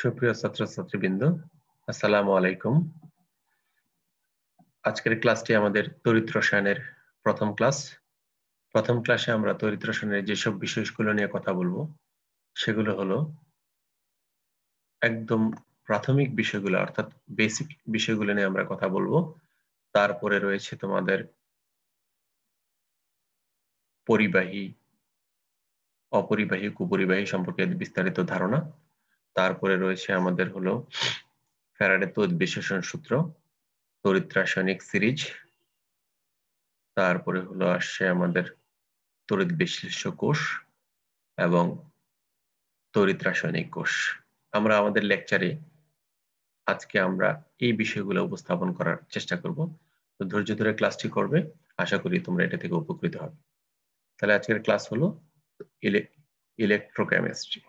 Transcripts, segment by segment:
সুপ্রিয় ছাত্রছাত্রীবৃন্দ, আসসালামু আলাইকুম। আজকের ক্লাসটি আমাদের তড়িৎ রসায়নের প্রথম ক্লাস। প্রথম ক্লাসে আমরা তড়িৎ রসায়নের যেসব বিষয়গুলো নিয়ে কথা বলবো সেগুলো হলো একদম প্রাথমিক বিষয়গুলো, অর্থাৎ বেসিক বিষয়গুলো নিয়ে আমরা কথা বলবো। তারপরে রয়েছে তোমাদের পরিবাহী, অপরিবাহী, কুপরিবাহী সম্পর্কে বিস্তারিত ধারণা। তারপরে রয়েছে আমাদের হলো ফ্যারাডের তড়িৎ বিশ্লেষণ সূত্র, তড়িৎ রাসায়নিক সিরিজ। তারপরে হলো আসছে আমাদের তড়িৎ বিশ্লেষ্য কোষ এবং তড়িৎ রাসায়নিক কোষ। আমরা আমাদের লেকচারে আজকে আমরা এই বিষয়গুলো উপস্থাপন করার চেষ্টা করব। তো ধৈর্য ধরে ক্লাসটি করবে, আশা করি তোমরা এটা থেকে উপকৃত হবে। তাহলে আজকের ক্লাস হলো ইলেকট্রোকেমিস্ট্রি।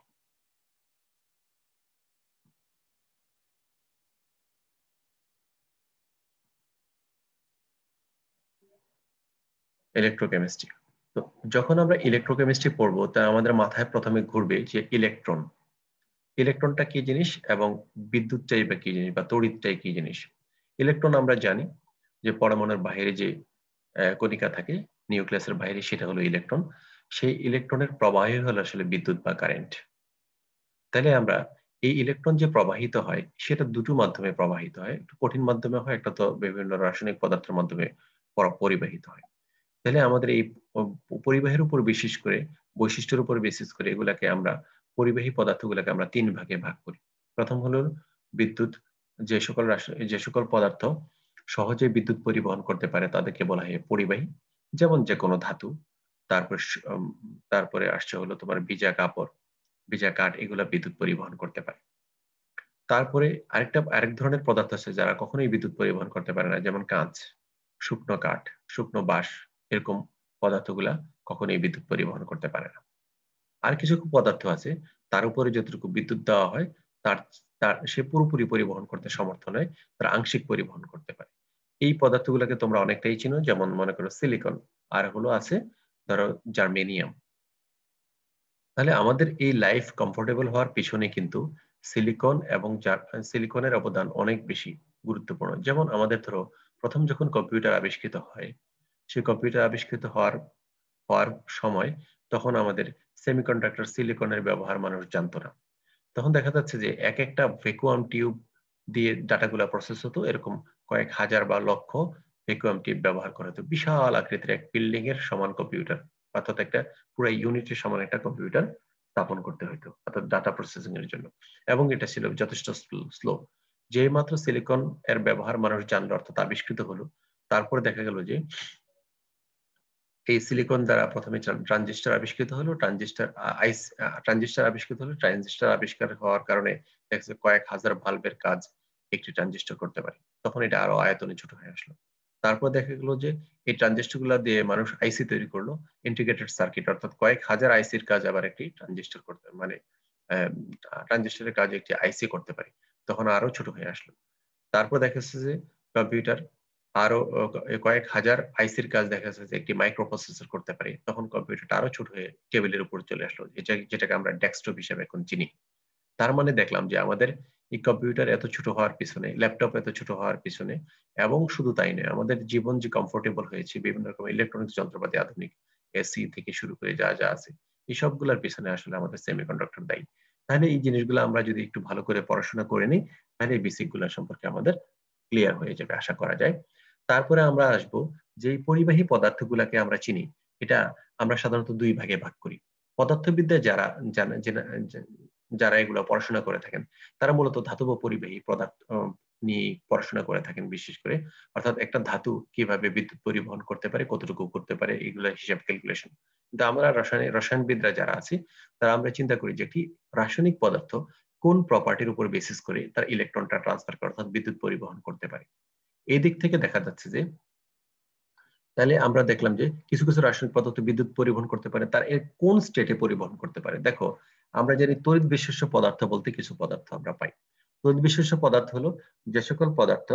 ইলেকট্রোকেমিস্ট্রি, তো যখন আমরা ইলেকট্রোকেমিস্ট্রি পড়বো তা আমাদের মাথায় প্রথমে ঘুরবে যে ইলেকট্রন। ইলেকট্রনটা কি জিনিস এবং বিদ্যুৎটাই বা কি জিনিস বা তড়িৎটাই কি জিনিস। ইলেকট্রন আমরা জানি যে পরমাণুর বাইরে যে কণিকা থাকে, নিউক্লিয়াসের বাইরে, সেটা হলো ইলেকট্রন। সেই ইলেকট্রনের প্রবাহই হলো আসলে বিদ্যুৎ বা কারেন্ট। তাহলে আমরা এই ইলেকট্রন যে প্রবাহিত হয় সেটা দুটো মাধ্যমে প্রবাহিত হয়, একটু কঠিন মাধ্যমে হয়, একটা তো বিভিন্ন রাসায়নিক পদার্থের মাধ্যমে পরিবাহিত হয়। তাহলে আমাদের এই পরিবাহের উপর বিশেষ করে, বৈশিষ্ট্যের উপর বিশেষ করে এগুলাকে আমরা, পরিবাহী পদার্থগুলোকে আমরা তিন ভাগে ভাগ করি। প্রথম হলো বিদ্যুৎ। যে সকল পদার্থ সহজে বিদ্যুৎ পরিবহন করতে পারে তাদেরকে বলা হয় পরিবাহী, যেমন যে কোনো ধাতু। তারপর তারপরে আসছে হলো তোমার ভিজা কাপড়, ভিজা কাঠ, এগুলা বিদ্যুৎ পরিবহন করতে পারে। তারপরে আরেক ধরনের পদার্থ আছে যারা কখনোই বিদ্যুৎ পরিবহন করতে পারে না, যেমন কাঁচ, শুকনো কাঠ, শুকনো বাঁশ, এরকম পদার্থগুলা কখনোই বিদ্যুৎ পরিবহন করতে পারে না। আর কিছু পদার্থ আছে তার উপরে যতটুকু বিদ্যুৎ দেওয়া হয় তার তার সে পুরোপুরি পরিবহন করতে সমর্থ নয়, তার আংশিক পরিবহন করতে পারে। এই পদার্থগুলোকে তোমরা অনেকটাই চিনো, যেমন মনে করো সিলিকন, আর হলো আছে ধরো জার্মেনিয়াম। তাহলে আমাদের এই লাইফ কমফোর্টেবল হওয়ার পিছনে কিন্তু সিলিকন এবং সিলিকনের অবদান অনেক বেশি গুরুত্বপূর্ণ। যেমন আমাদের ধরো প্রথম যখন কম্পিউটার আবিষ্কৃত হয়, সেই কম্পিউটার আবিষ্কৃত হওয়ার হওয়ার সময় তখন আমাদের সেমিকন্ডাক্টর সিলিকনের ব্যবহার মানুষ জানতো না। তখন দেখা যাচ্ছে যে এক একটা ভ্যাকুয়াম টিউব দিয়ে ডাটাগুলা প্রসেস হতো, এরকম কয়েক হাজার বা লক্ষ ভ্যাকুয়াম টিউব ব্যবহার করা হতো। বিশাল আকৃতির এক বিল্ডিং এর সমান কম্পিউটার, অর্থাৎ একটা পুরো ইউনিটের সমান একটা কম্পিউটার স্থাপন করতে হতো, অর্থাৎ ডাটা প্রসেসিং এর জন্য। এবং এটা ছিল যথেষ্ট স্লো। যে মাত্র সিলিকন এর ব্যবহার মানুষ জানলো, অর্থাৎ আবিষ্কৃত হলো, তারপরে দেখা গেল যে এই সিলিকন দ্বারা প্রথমে ট্রানজিস্টর আবিষ্কৃত হলো, ট্রানজিস্টর আবিষ্কৃত হলো, ট্রানজিস্টর আবিষ্কার হওয়ার কারণে দেখা যাচ্ছে কয়েক হাজার বাল্বের কাজ একটি ট্রানজিস্টর করতে পারে। তখন এটা আরো আয়তনে ছোট হয়ে আসলো। তারপর দেখা গেল যে এই ট্রানজিস্টর গুলা দিয়ে মানুষ আইসি তৈরি করলো, ইন্টিগ্রেটেড সার্কিট, অর্থাৎ কয়েক হাজার আইসির কাজ আবার একটি ট্রানজিস্টর করতে, মানে ট্রানজিস্টরের কাজ একটি আইসি করতে পারে। তখন আরো ছোট হয়ে আসলো। তারপর দেখা যাচ্ছে যে কম্পিউটার আরো কয়েক হাজার আইসির কাজ দেখা যাচ্ছে যে একটি মাইক্রো প্রসেসর করতে পারে। তখন কম্পিউটারটা আরো ছোট হয়ে টেবিলের উপর চলে আসলো, যেটাকে আমরা ডেস্কটপ হিসেবে এখন চিনি। তার মানে দেখলাম যে আমাদের এই কম্পিউটার এত ছোট হওয়ার পিছনে, ল্যাপটপ এত ছোট হওয়ার পিছনে, এবং শুধু তাই নয়, আমাদের জীবন যে কমফোর্টেবল হয়েছে, বিভিন্ন রকম ইলেকট্রনিক্স যন্ত্রপাতি, আধুনিক এসি থেকে শুরু করে যা যা আছে, এই সবগুলোর পিছনে আসলে আমাদের সেমিকন্ডাক্টর দায়ী। তাহলে এই জিনিসগুলো আমরা যদি একটু ভালো করে পড়াশোনা করে নিই, তাহলে এই বেসিক গুলা সম্পর্কে আমাদের ক্লিয়ার হয়ে যাবে আশা করা যায়। তারপরে আমরা আসবো যে এই পরিবাহী পদার্থগুলাকে আমরা চিনি, এটা আমরা সাধারণত দুই ভাগে ভাগ করি। পদার্থবিদ্যায় যারা যারা এগুলো পড়াশোনা করে থাকেন তারা মূলত ধাতব পরিবাহী পদার্থ নিয়ে পড়াশোনা করে থাকেন বিশেষ করে, অর্থাৎ একটা ধাতু কিভাবে বিদ্যুৎ পরিবহন করতে পারে, কতটুকু করতে পারে, এগুলো হিসাব ক্যালকুলেশন। কিন্তু আমরা রসায়নবিদরা যারা আছি তারা আমরা চিন্তা করি যে একটি রাসায়নিক পদার্থ কোন প্রপার্টির উপর বেসিস করে তার ইলেকট্রনটা ট্রান্সফার করে, অর্থাৎ বিদ্যুৎ পরিবহন করতে পারে। এই দিক থেকে দেখা যাচ্ছে যে তাহলে আমরা দেখলাম যে কিছু কিছু রাসায়নিক পদার্থ বিদ্যুৎ পরিবহন করতে পারে, তার এর কোন স্টেটে পরিবহন করতে পারে। দেখো, আমরা জানি তড়িৎ বিশেষ্য পদার্থ বলতে কিছু পদার্থ আমরা পাই। তড়িৎ বিশেষ্য পদার্থ হলো যে সকল পদার্থ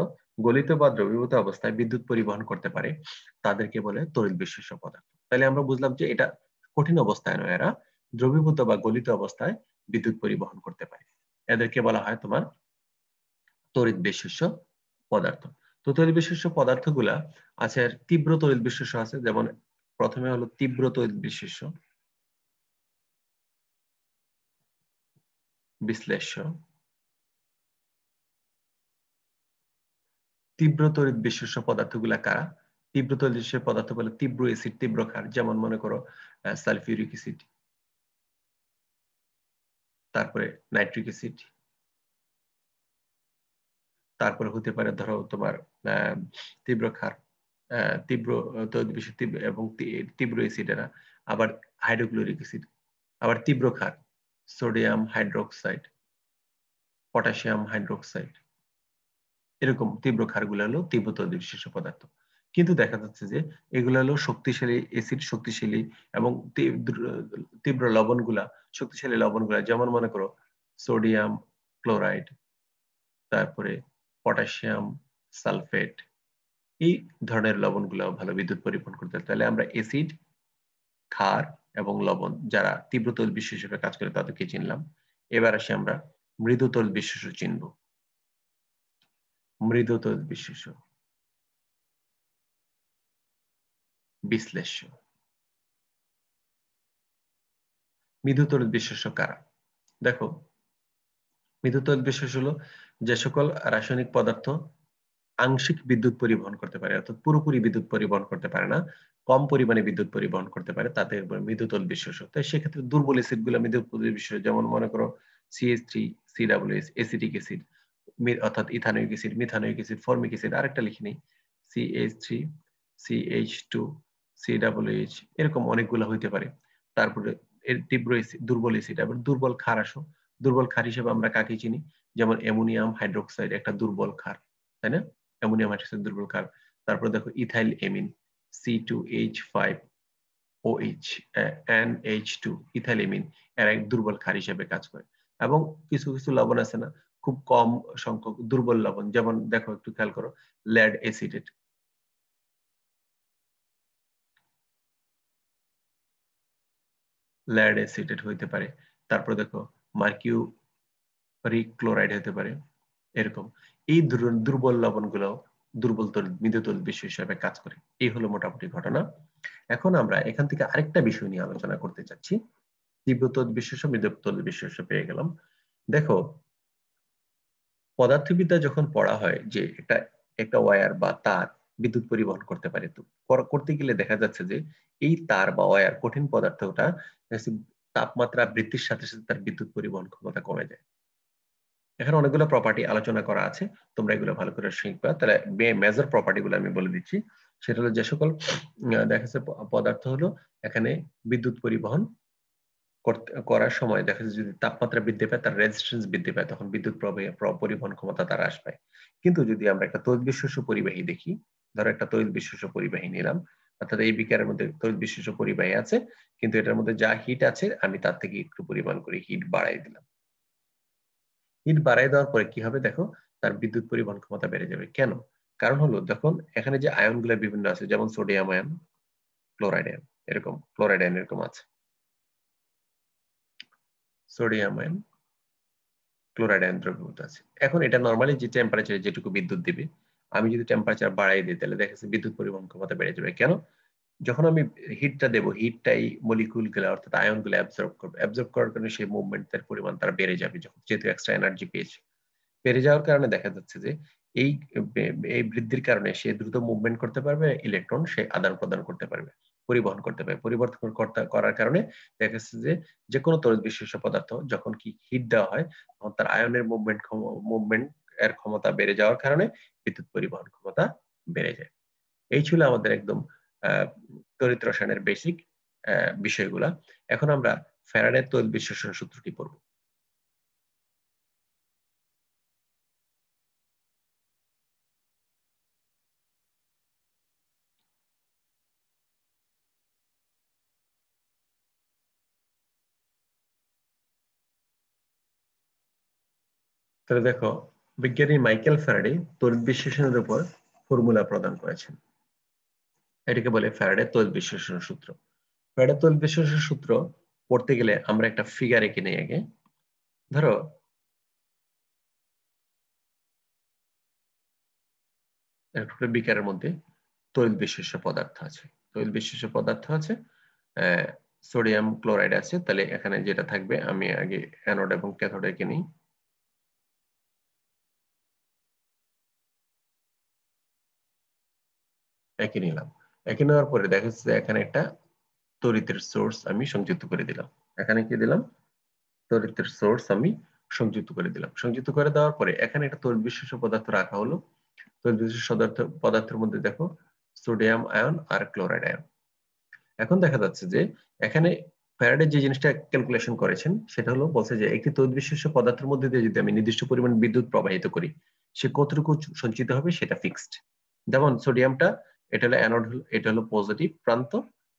গলিত বা দ্রবীভূত অবস্থায় বিদ্যুৎ পরিবহন করতে পারে, তাদেরকে বলে তড়িৎ বিশেষ্য পদার্থ। তাহলে আমরা বুঝলাম যে এটা কঠিন অবস্থায় নয়, এরা দ্রবীভূত বা গলিত অবস্থায় বিদ্যুৎ পরিবহন করতে পারে। এদেরকে বলা হয় তোমার তড়িৎ বিশেষ্য পদার্থ। তো তড়িৎ বিশেষ্য পদার্থগুলা আছে, তীব্র তড়িৎ বিশেষ্য আছে, যেমন প্রথমে হলো তীব্র তড়িৎ বিশেষ্য, বিশ্লেষ্য। তীব্র তড়িৎ বিশেষ্য পদার্থগুলা কারা? তীব্র তড়িৎ বিশেষ্য পদার্থ বলে তীব্র অ্যাসিড, তীব্র ক্ষার, যেমন মনে করো সালফিউরিক অ্যাসিড, তারপরে নাইট্রিক অ্যাসিড, তারপরে হতে পারে ধরো তোমার তীব্র ক্ষার, তীব্র তড়িৎ বিশেষ্য এবং তীব্র অ্যাসিড এরা, আবার হাইড্রোক্লোরিক অ্যাসিড, আবার তীব্র ক্ষার সোডিয়াম হাইড্রোক্সাইড, পটাশিয়াম হাইড্রোক্সাইড, এরকম তীব্র ক্ষারগুলো হলো তীব্র তড়িৎ বিশেষ্য পদার্থ। কিন্তু দেখা যাচ্ছে যে এগুলো হলো শক্তিশালী অ্যাসিড, শক্তিশালী এবং তীব্র লবণগুলা, শক্তিশালী লবণগুলা, যেমন মনে করো সোডিয়াম ক্লোরাইড, তারপরে পটাশিয়াম সালফেট, এই ধরনের লবণগুলো ভালো বিদ্যুৎ পরিবহন করতে। তাহলে আমরা অ্যাসিড, ক্ষার এবং লবণ যারা তীব্র তড়িৎ বিশেষ্য হিসেবে কাজ করে তাদেরকে চিনলাম। এবার আসি আমরা মৃদু তড়িৎ বিশেষ্য চিনব। মৃদু তড়িৎ বিশেষ্য, বিশ্লেষ্য। মৃদু তড়িৎ বিশেষ্য কারা? দেখো, মৃদু তড়িৎ বিশেষ্য হলো যে সকল রাসায়নিক পদার্থ আংশিক বিদ্যুৎ পরিবহন করতে পারে, অর্থাৎ পুরোপুরি বিদ্যুৎ পরিবহন করতে পারে না, কম পরিমাণে বিদ্যুৎ পরিবহন করতে পারে, তাদের মৃদু তড়িৎ বিশেষ্য। তাই সেক্ষেত্রে দুর্বল অ্যাসিড গুলো মৃদু তড়িৎ বিশেষ্য, যেমন মনে করো CH3, COOH, এসিটিক অ্যাসিড, অর্থাৎ ethanoic acid, methanoic acid, formic acid, আরেকটা লিখে নেই CH3, CH2, COOH, এরকম অনেকগুলো হইতে পারে। তারপরে এর তীব্র দুর্বল অ্যাসিড। আবার দুর্বল ক্ষার আসো, দুর্বল ক্ষার হিসেবে আমরা কাকে চিনি? যেমন অ্যামোনিয়াম হাইড্রোক্সাইড একটা দুর্বল ক্ষার, তাই না? অ্যামোনিয়াম হাইড্রোক্সাইড দুর্বল ক্ষার। তারপর দেখো ইথাইল এমিন C2H5OH, NH2, ইথাইল এমিন, এরা এক দুর্বল ক্ষার হিসেবে কাজ করে। এবং কিছু কিছু লবণ আছে না, খুব কম সংখ্যক দুর্বল লবণ, যেমন দেখো একটু খেয়াল করো লেড অ্যাসিডেট, লেড অ্যাসিডেট হইতে পারে। তারপর দেখো মার্কিউরিক ক্লোরাইড হতে পারে। এরকম এই দুর্বল লবণগুলো দুর্বল মৃদু তড়িৎ বিশেষ্য হিসেবে কাজ করে। এই হলো মোটামুটি ঘটনা। এখন আমরা এখান থেকে আরেকটা বিষয় নিয়ে আলোচনা করতে চাচ্ছি। তীব্র তড়িৎ বিশেষ্য, মৃদু তড়িৎ বিশেষ্য পেয়ে গেলাম। দেখো, পদার্থবিদ্যা যখন পড়া হয় যে একটা একটা ওয়্যার বা তার বিদ্যুৎ পরিবহন করতে পারে, তো করতে গেলে দেখা যাচ্ছে যে এই তার বা ওয়্যার কঠিন পদার্থটা তাপমাত্রা বৃদ্ধির সাথে সাথে তার বিদ্যুৎ পরিবহন ক্ষমতা কমে যায়। এখানে অনেকগুলো প্রপার্টি আলোচনা করা আছে, তোমরা এগুলো ভালো করে শিখবা। তাহলে মেজর প্রপার্টি গুলো আমি বলে দিচ্ছি। সেটা হলো যে সকল দেখা যাচ্ছে পদার্থ হলো এখানে বিদ্যুৎ পরিবহন করার সময় দেখা যাচ্ছে যদি তাপমাত্রা বৃদ্ধি পায়, তার রেজিস্ট্যান্স বৃদ্ধি পায়, তখন বিদ্যুৎ পরিবহন ক্ষমতা তার হ্রাস পায়। কিন্তু যদি আমরা একটা তড়িৎ বিশেষ্য পরিবাহী দেখি, ধরো একটা তড়িৎ বিশেষ্য পরিবাহী নিলাম, অর্থাৎ এই বিকারের মধ্যে তড়িৎ বিশেষ্য পরিবাহী আছে, কিন্তু এটার মধ্যে যা হিট আছে আমি তার থেকে একটু পরিমাণ করে হিট বাড়াই দিলাম। হিট বাড়াই দেওয়ার পরে কি হবে দেখো, তার বিদ্যুৎ পরিবহন ক্ষমতা বেড়ে যাবে। কেন? কারণ হলো দেখুন এখানে যে আয়ন গুলো বিভিন্ন আছে, যেমন সোডিয়াম আয়ন, ক্লোরাইড আয়ন, এরকম ক্লোরাইড আয়ন এরকম আছে, সোডিয়াম আয়ন, ক্লোরাইড আয়ন দ্রবীভূত আছে। এখন এটা নরমালি যে টেম্পারেচারে যেটুকু বিদ্যুৎ দিবে, আমি যদি টেম্পারেচার বাড়াই দিই তাহলে দেখা যাচ্ছে বিদ্যুৎ পরিবহন ক্ষমতা বেড়ে যাবে। কেন? যখন আমি হিটটা দেবো, হিটটাই মলিকুল গুলা অর্থাৎ আয়ন গুলো অ্যাবজর্ব করবে, অ্যাবজর্ব করার কারণে সেই মুভমেন্টের পরিমাণ তারা বেড়ে যাবে, যখন যেহেতু এক্সট্রা এনার্জি পেয়েছে। বেড়ে যাওয়ার কারণে দেখা যাচ্ছে যে এই এই বৃদ্ধির কারণে সে দ্রুত মুভমেন্ট করতে পারবে, ইলেকট্রন সে আদান প্রদান করতে পারবে, পরিবহন করতে পারবে। পরিবর্তন করার কারণে দেখা যাচ্ছে যে যে কোনো তড়িৎ বিশেষ্য পদার্থ যখন কি হিট দেওয়া হয়, তখন তার আয়নের মুভমেন্ট এর ক্ষমতা বেড়ে যাওয়ার কারণে বিদ্যুৎ পরিবহন ক্ষমতা বেড়ে যায়। এই ছিল আমাদের একদম তড়িৎ রসায়নের বেসিক বিষয়গুলা। এখন আমরা ফ্যারাডের তড়িৎ বিশেষ্য সূত্রটি পড়ব। তাহলে দেখো, বিজ্ঞানী মাইকেল ফ্যারাডে তড়িৎ বিশ্লেষণের উপর ফর্মুলা প্রদান করেছেন। এটাকে বলে ফ্যারাডের তড়িৎ বিশ্লেষণ সূত্র। ফ্যারাডের তড়িৎ বিশ্লেষণ সূত্র পড়তে গেলে আমরা একটা ফিগার এঁকে নেই আগে। ধরো ইলেকট্রোফিলিক বিকারের মধ্যে তড়িৎ বিশিষ্ট পদার্থ আছে, তড়িৎ বিশিষ্ট পদার্থ আছে, সোডিয়াম ক্লোরাইড আছে। তাহলে এখানে যেটা থাকবে, আমি আগে অ্যানোড এবং ক্যাথোড এঁকে নিই। এঁকে নিলাম। এঁকে নেওয়ার পরে দেখা যাচ্ছে এখানে একটা তড়িতের সোর্স আমি সংযুক্ত করে দিলাম। এখানে কি দিলাম? তড়িতের সোর্স আমি সংযুক্ত করে দিলাম। সংযুক্ত করে দেওয়ার পরে এখানে একটা তড়িৎ বিশিষ্ট পদার্থ রাখা হলো। তড়িৎ বিশিষ্ট পদার্থের মধ্যে দেখো সোডিয়াম আয়ন আর ক্লোরাইড আয়ন। এখন দেখা যাচ্ছে যে এখানে ফ্যারাডে যে জিনিসটা ক্যালকুলেশন করেছেন সেটা হলো, বলছে যে একটি তড়িৎ বিশিষ্ট পদার্থের মধ্যে দিয়ে যদি আমি নির্দিষ্ট পরিমাণ বিদ্যুৎ প্রবাহিত করি, সে কতটুকু সঞ্চিত হবে সেটা ফিক্সড। যেমন সোডিয়ামটা, এটা হলো অ্যানোড, এটা হলো পজিটিভ প্রান্ত,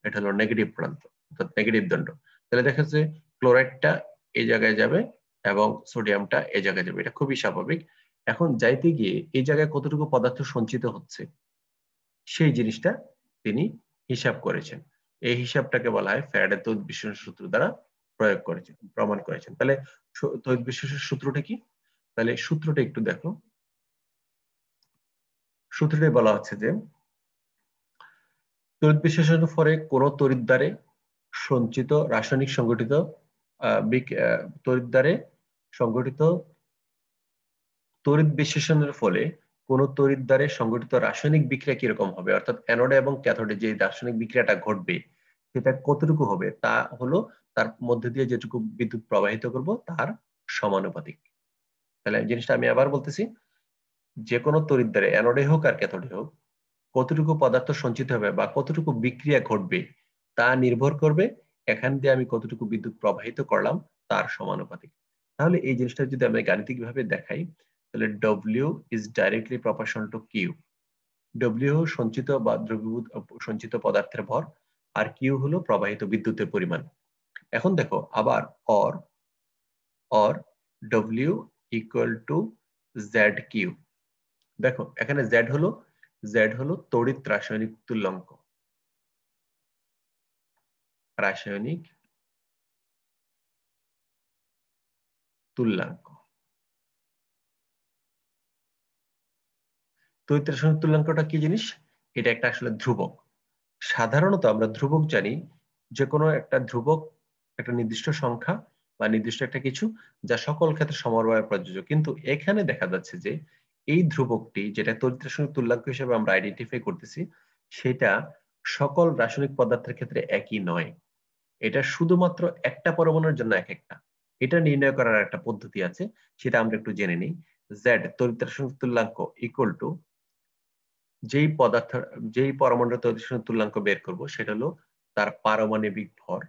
এটা হলো নেগেটিভ প্রান্ত, অর্থাৎ নেগেটিভ দণ্ড। তাহলে দেখা যাচ্ছে ক্লোরাইডটা এই জায়গায় যাবে এবং সোডিয়ামটা এই জায়গায় যাবে, এটা খুবই স্বাভাবিক। এখন যাইতে গিয়ে এই জায়গায় কতটুকু পদার্থ সঞ্চিত হচ্ছে সেই জিনিসটা তিনি হিসাব করেছেন। এই হিসাবটাকে বলা হয় ফ্যারাডের তড়িৎ বিশ্লেষণ সূত্র দ্বারা প্রয়োগ করেছেন, প্রমাণ করেছেন। তাহলে তড়িৎ বিশ্লেষণ সূত্রটা কি? তাহলে সূত্রটা একটু দেখো। সূত্রটাই বলা হচ্ছে যে তড়িৎ বিশ্লেষণের ফলে কোন তড়িৎদ্বারে সঞ্চিত রাসায়নিক সংগঠিত তড়িৎদ্বারে সংগঠিত তড়িৎ বিশ্লেষণের ফলে কোন তড়িৎদ্বারে সংগঠিত রাসায়নিক বিক্রিয়া কিরকম হবে, অর্থাৎ অ্যানোডে এবং ক্যাথোডে যে রাসায়নিক বিক্রিয়াটা ঘটবে সেটা কতটুকু হবে, তা হলো তার মধ্যে দিয়ে যেটুকু বিদ্যুৎ প্রবাহিত করব তার সমানুপাতিক। তাহলে জিনিসটা আমি আবার বলতেছি, যে কোনো তড়িৎদ্বারে অ্যানোডে হোক আর ক্যাথোডে হোক কতটুকু পদার্থ সঞ্চিত হবে বা কতটুকু বিক্রিয়া ঘটবে তা নির্ভর করবে এখান দিয়ে আমি কতটুকু বিদ্যুৎ প্রবাহিত করলাম তার সমানুপাতিক। তাহলে এই জিনিসটা যদি আমি গাণিতিক ভাবে দেখাই, তাহলে W is directly proportional to Q। W সঞ্চিত বা দ্রবীভূত সঞ্চিত পদার্থের ভর, আর Q হলো প্রবাহিত বিদ্যুতের পরিমাণ। এখন দেখো আবার or W equal to ZQ। দেখো এখানে Z হলো তড়িৎ রাসায়নিক তুল্যাঙ্ক, রাসায়নিক তুল্যাঙ্ক। তড়িৎ রাসায়নিক তুল্যাঙ্কটা কি জিনিস? এটা একটা আসলে ধ্রুবক। সাধারণত আমরা ধ্রুবক জানি যে কোনো একটা ধ্রুবক একটা নির্দিষ্ট সংখ্যা বা নির্দিষ্ট একটা কিছু যা সকল ক্ষেত্রে সমানভাবে প্রযোজ্য, কিন্তু এখানে দেখা যাচ্ছে যে এই ধ্রুবকটি যেটা তড়িৎ রাসায়নিক তুল্যাঙ্ক হিসেবে আমরা আইডেন্টিফাই করতেছি সেটা সকল রাসায়নিক পদার্থের ক্ষেত্রে একই নয়। এটা শুধুমাত্র একটা পরমাণুর জন্য এক একটা। এটা নির্ণয় করার একটা পদ্ধতি আছে, সেটা আমরা একটু জেনে নিই। জেড তড়িৎ রাসায়নিক তুল্যাঙ্ক ইকুয়াল টু যেই পরমাণুর তড়িৎ রাসায়নিক তুল্যাঙ্ক বের করব সেটা হলো তার পারমাণবিক ভর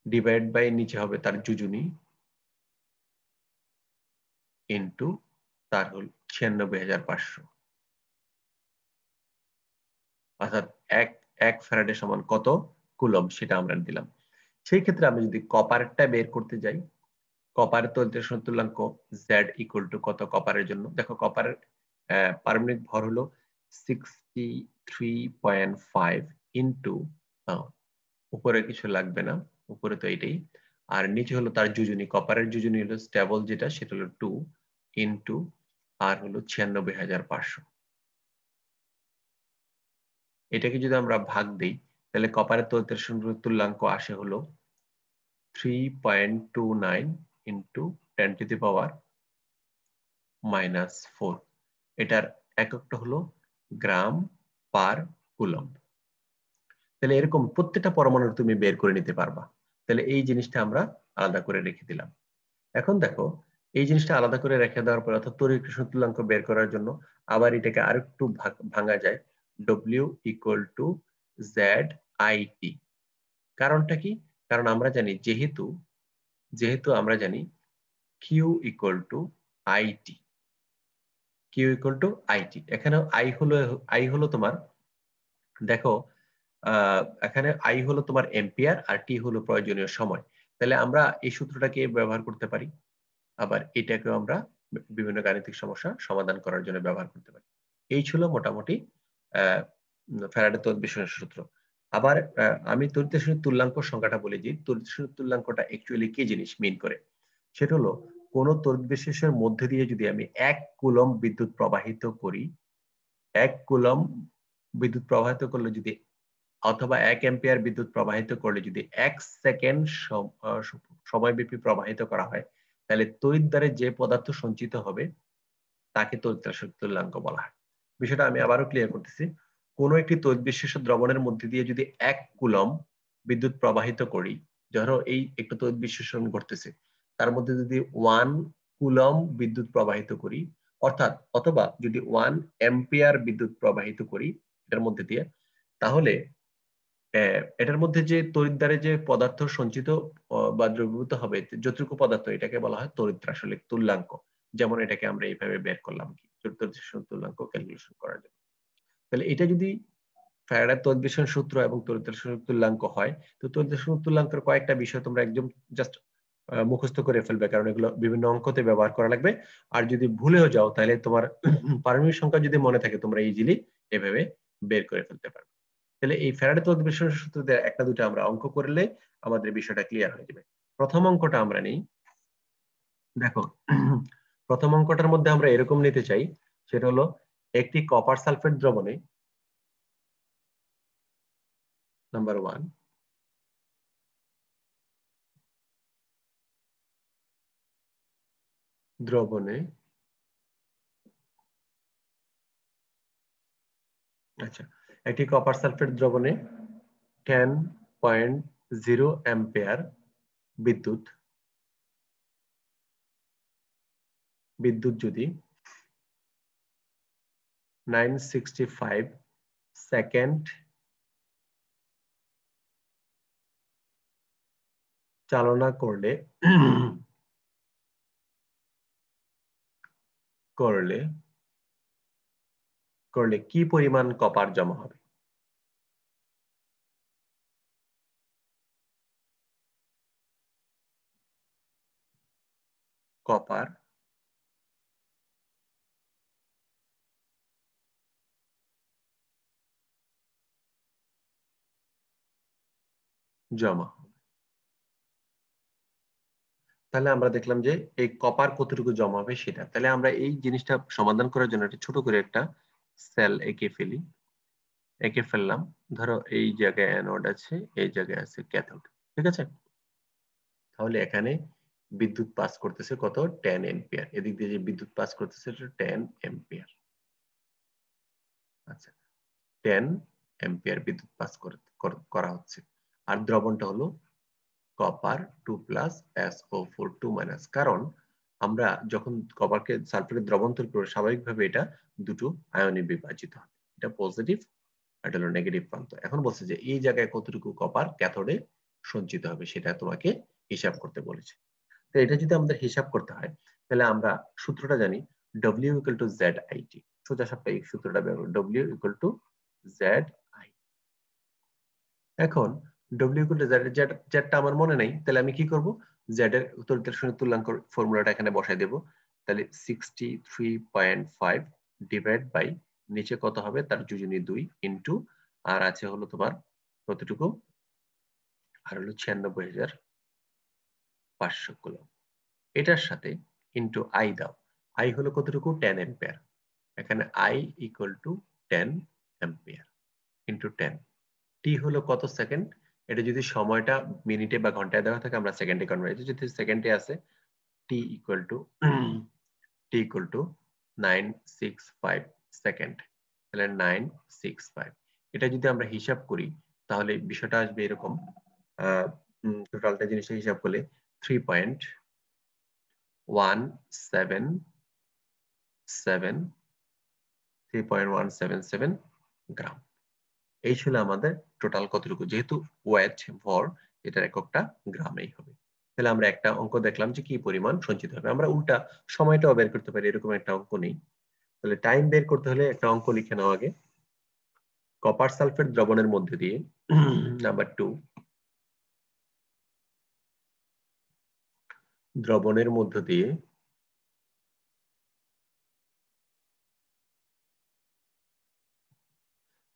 ডিভাইড বাই নিচে হবে তার যোজনী ইনটু তার হল 96,500, অর্থাৎ এক ফ্যারাডে সমান কত কুলম্ব সেটা আমরা দিলাম। সেই ক্ষেত্রে আমি যদি কপারটা বের করতে যাই, কপারের তড়িৎ রাসায়নিক তুল্যাঙ্ক জেড ইকুয়াল টু কত কপারের জন্য, দেখো কপারের পারমাণবিক ভর হলো 63.5 ইনটু, উপরে কিছু লাগবে না, উপরে তো এটাই, আর নিচে হলো তার যোজনী, কপারের যোজনী হলো স্টেবল যেটা সেটা হলো 2 ইনটু আর হলো 96,500। এটাকে যদি আমরা ভাগ দেই তাহলে কপারের তড়িৎ রাসায়নিক তুল্যাঙ্ক আসে হলো 3.29 ইনটু 10 টু দি পাওয়ার -4। এটার এককটা হলো গ্রাম পার কুলম্ব। তাহলে এরকম প্রত্যেকটা পরমাণু তুমি বের করে নিতে পারবা। তাহলে এই জিনিসটা আমরা আলাদা করে রেখে দিলাম। এখন দেখো এই জিনিসটা আলাদা করে রেখে দেওয়ার পর অর্থাৎ তড়িৎ রাসায়নিক তুল্যাঙ্ক বের করার জন্য আবার এটাকে আরেকটু ভাঙা যায়, W ইকুয়াল টু ZIT। কারণটা কি? কারণ আমরা জানি যেহেতু আমরা জানি Q equal to IT, Q equal to IT। এখানে I হলো তোমার, দেখো এখানে I হলো তোমার এম্পিয়ার আর T হলো প্রয়োজনীয় সময়। তাহলে আমরা এই সূত্রটাকে ব্যবহার করতে পারি, আবার এটাকেও আমরা বিভিন্ন গাণিতিক সমস্যা সমাধান করার জন্য ব্যবহার করতে পারি। এই ছিল মোটামুটি ফ্যারাডের তড়িৎ বিশ্লেষণ সূত্র। আবার আমি তড়িৎ রাসায়নিক তুল্যাঙ্ক সংখ্যাটা বলে দিই। তড়িৎ রাসায়নিক তুল্যাঙ্কটা অ্যাকচুয়ালি কি জিনিস মিন করে, সেটা হলো কোন তড়িৎ বিশেষের মধ্যে দিয়ে যদি আমি 1 কুলম্ব বিদ্যুৎ প্রবাহিত করি, 1 কুলম্ব বিদ্যুৎ প্রবাহিত করলে যদি, অথবা 1 অ্যাম্পিয়ার বিদ্যুৎ প্রবাহিত করলে যদি 1 সেকেন্ড সময়ব্যাপী প্রবাহিত করা হয়, তাহলে তড়িৎ দ্বারে যে পদার্থ সঞ্চিত হবে তাকে তড়িৎ রাসায়নিক তুল্যাঙ্ক বলা হয়। বিষয়টা আমি আবারও ক্লিয়ার করতেছি। কোন একটি তড়িৎ বিশেষ দ্রবণের মধ্যে দিয়ে যদি 1 কুলম্ব বিদ্যুৎ প্রবাহিত করি, ধরো এই একটা তড়িৎ বিশেষণ ঘটতেছে, তার মধ্যে যদি 1 কুলম্ব বিদ্যুৎ প্রবাহিত করি, অর্থাৎ অথবা যদি 1 অ্যাম্পিয়ার বিদ্যুৎ প্রবাহিত করি এটার মধ্যে দিয়ে, তাহলে এটার মধ্যে যে তড়িৎ দ্বারে যে পদার্থ সঞ্চিত বা দ্রবীভূত হবে, যতটুকু পদার্থ, এটাকে বলা হয় তড়িৎ রাসায়নিক তুল্যাঙ্ক। যেমন এটাকে আমরা এইভাবে বের করলাম কি, তড়িৎ রাসায়নিক তুল্যাঙ্ক ক্যালকুলেশন করার জন্য। তাহলে এটা যদি ফ্যারাডের তড়িৎ বিস্ময়ন সূত্র এবং তড়িৎ রাসায়নিক তুল্যাঙ্ক হয়, তো তড়িৎ রাসায়নিক তুল্যাঙ্কের কয়েকটা বিষয় তোমরা একদম জাস্ট মুখস্থ করে ফেলবে, কারণ এগুলো বিভিন্ন অঙ্কতে ব্যবহার করা লাগবে। আর যদি ভুলেও যাও তাহলে তোমার পারমাণবিক সংখ্যা যদি মনে থাকে, তোমরা ইজিলি এভাবে বের করে ফেলতে পারবে। তাহলে এই ফ্যারাডের তড়িৎ বিস্ময়ন সূত্র দিয়ে একটা দুটো আমরা অঙ্ক করলে আমাদের বিষয়টা ক্লিয়ার হয়ে যাবে। প্রথম অঙ্কটা আমরা নেই। দেখো, প্রথম অঙ্কটার মধ্যে আমরা এরকম নিতে চাই, সেটা হলো একটি কপার সালফেট দ্রবণে, নাম্বার 1, দ্রবণে, আচ্ছা, একটি কপার সালফেট দ্রবণে 10.0 অ্যাম্পিয়ার বিদ্যুৎ যদি 965 সেকেন্ড চালনা করলে কি পরিমাণ কপার জমা হবে? কপার জমা হবে। তাহলে আমরা দেখলাম যে এই কপার কতটুকু জমা হবে সেটা। তাহলে আমরা এই জিনিসটা সমাধান করার জন্য একটা ছোট করে একটা সেল এঁকে ফেললাম। ধরো এই জায়গায় অ্যানোড আছে, এই জায়গায় আছে ক্যাথোড, ঠিক আছে? তাহলে এখানে বিদ্যুৎ পাস করতেছে কত? 10 এম্পিয়ার। এদিক দিয়ে যে বিদ্যুৎ পাস করতেছে সেটা 10 এম্পিয়ার। আচ্ছা, 10 এম্পিয়ার বিদ্যুৎ পাস করা হচ্ছে। আর দ্রবণটা হলো কপার 2+SO4 2-, কারণ আমরা যখন কপারকে সালফেটের দ্রবণ তৈরি করব, স্বাভাবিকভাবে এটা দুটো আয়নে বিভাজিত হবে। এটা পজিটিভ, এটা হলো নেগেটিভ প্রান্ত। এখন বলছে যে এই জায়গায় কতটুকু কপার ক্যাথোডে সঞ্চিত হবে সেটা তোমাকে হিসাব করতে বলেছে। তো এটা যদি আমাদের হিসাব করতে হয়, তাহলে আমরা সূত্রটা জানি, W = ZIT। সোজা সাপটা এই সূত্রটা ব্যবহার, W = ZI। এখন W = জেডটা আমার মনে নাই, তাহলে আমি কি করব? জেড এর তড়িৎ রাসায়নিক তুল্যাঙ্ক ফর্মুলাটা এখানে বসাই দেব। তাহলে 63.5 ডিভাইড বাই নিচে কত হবে, তার যোজনী 2 ইনটু, আর আছে হলো তোমার কতটুকু, আর হলো 96,500 কুলম্ব। এটার সাথে ইনটু আই দাও। আই হলো কতটুকু? 10 এম্পিয়ার। এখানে আই = 10 এম্পিয়ার ইনটু 10। টি হলো কত সেকেন্ড? এটা যদি সময়টা মিনিটে বা ঘন্টায় দেওয়া থাকে, আমরা সেকেন্ডে কনভার্ট, যদি সেকেন্ডে আছে, টি ইকুয়াল টু 965 সেকেন্ড। তাহলে 965, এটা যদি আমরা হিসাব করি তাহলে বিষয়টা আসবে এরকম। টোটালটা জিনিসটা হিসাব করলে 3.177 গ্রাম। এই ছিল আমাদের টোটাল কতটুকু, যেহেতু ওয়েট ভর, এটার এককটা গ্রামেই হবে। তাহলে আমরা একটা অঙ্ক দেখলাম যে কি পরিমাণ সঞ্চিত হবে। আমরা উল্টা সময়টাও বের করতে পারি, এরকম একটা অঙ্ক নেই। তাহলে টাইম বের করতে হলে একটা অঙ্ক লিখে নাও আগে। কপার সালফেট দ্রবণের মধ্যে দিয়ে, নাম্বার 2, দ্রবণের মধ্য দিয়ে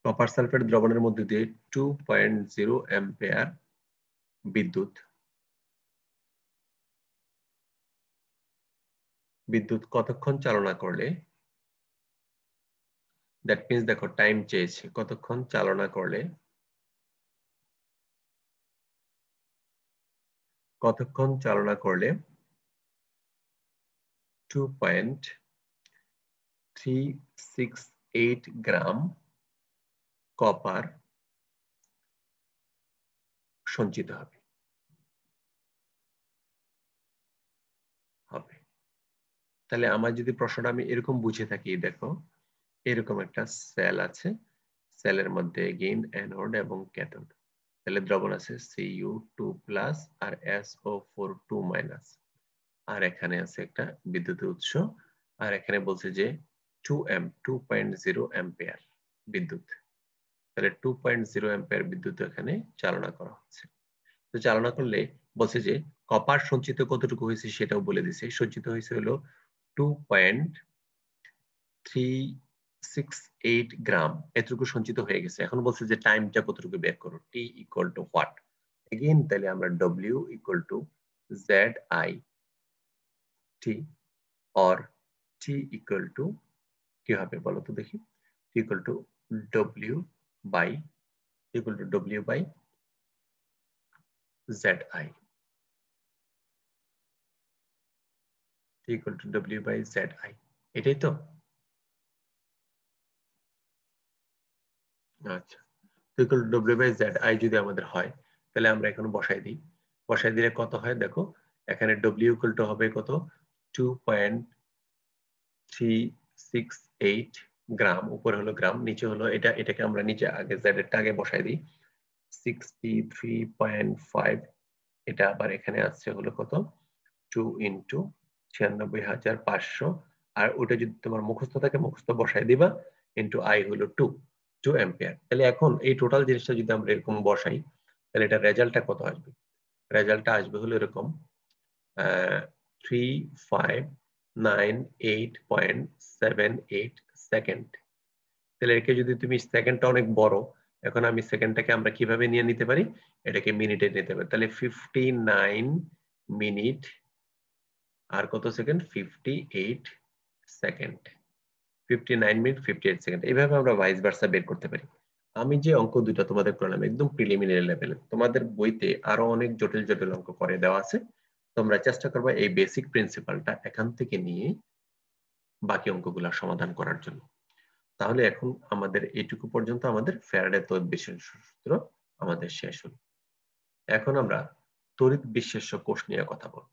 কপার সালফেট দ্রবণের মধ্যে দিয়ে 2.0 অ্যাম্পিয়ার বিদ্যুৎ কতক্ষণ চালনা করলে, দ্যাট মিন্স দেখো টাইম চেয়েছে, কতক্ষণ চালনা করলে 2.368 গ্রাম কপার সঞ্চিত হবে। তাহলে আমার যদি প্রশ্নটা আমি এরকম বুঝে থাকি, দেখো এরকম একটা সেল আছে, সেলের মধ্যে এগেইন অ্যানোড এবং ক্যাথোড, তাহলে দ্রবণ আছে Cu2+ আর SO4 2-, আর এখানে আছে একটা বিদ্যুৎ উৎস, আর এখানে বলছে যে 2.0 অ্যাম্পিয়ার বিদ্যুৎ, তাহলে 2.0 অ্যাম্পিয়ার বিদ্যুৎ এখানে চালনা করা হচ্ছে। তো চালনা করলে বলছে যে কপার সঞ্চিত কতটুকু হয়েছে সেটাও বলে দিছে, সঞ্চিত হয়েছে হলো 2.368 গ্রাম, এতটুকু সঞ্চিত হয়ে গেছে। এখন বলছে যে টাইমটা কতটুকু বের করো, T equal to what, again তাহলে আমরা W equal to ZIT or T equal to কি হবে বলো তো দেখি, T equal to W by ZI, T equal to W by ZI, এটাই তো? আচ্ছা, T equal to W by ZI যদি আমাদের হয়, তাহলে আমরা এখন বসাই দিই, বসাই দিলে কত হয় দেখো, এখানে W ইকুয়াল টু হবে কত, 2.368 গ্রাম, উপরে হলো গ্রাম, নিচে হলো এটা, এটাকে আমরা নিচে আগে Z এরটা আগে বসাই দিই 63.5, এটা আবার এখানে আসছে হলো কত 2 ইন্টু 96,500, আর ওটা যদি তোমার মুখস্থ থাকে মুখস্থ বসাই দিবা, ইন্টু I হলো 2 অ্যাম্পিয়ার। তাহলে এখন এই টোটাল জিনিসটা যদি আমরা এরকম বসাই, তাহলে এটা রেজাল্টটা কত আসবে, রেজাল্টটা আসবে হলো এরকম 3598.78 সেকেন্ড। তাহলে একে যদি তুমি, সেকেন্ডটা অনেক বড়, এখন আমি সেকেন্ডটাকে আমরা কিভাবে নিয়ে নিতে পারি, এটাকে মিনিটে নিতে পারি, তাহলে 59 মিনিট আর কত সেকেন্ড, 58 সেকেন্ড, 59 মিনিট 58 সেকেন্ড, এইভাবে আমরা ভাইস ভার্সা বের করতে পারি। আমি যে অঙ্ক দুটো তোমাদের করলাম একদম প্রিলিমিনারি লেভেলে, তোমাদের বইতে আরো অনেক জটিল জটিল অঙ্ক করে দেওয়া আছে, তোমরা চেষ্টা করবে এই বেসিক প্রিন্সিপালটা এখান থেকে নিয়ে বাকি অঙ্কগুলো সমাধান করার জন্য। তাহলে এখন আমাদের এইটুকু পর্যন্ত আমাদের ফ্যারাডে তড়িৎ বিশ্লেষ্য সূত্র আমাদের শেষ হলো। এখন আমরা তড়িৎ বিশ্লেষ্য কোষ নিয়ে কথা বলব।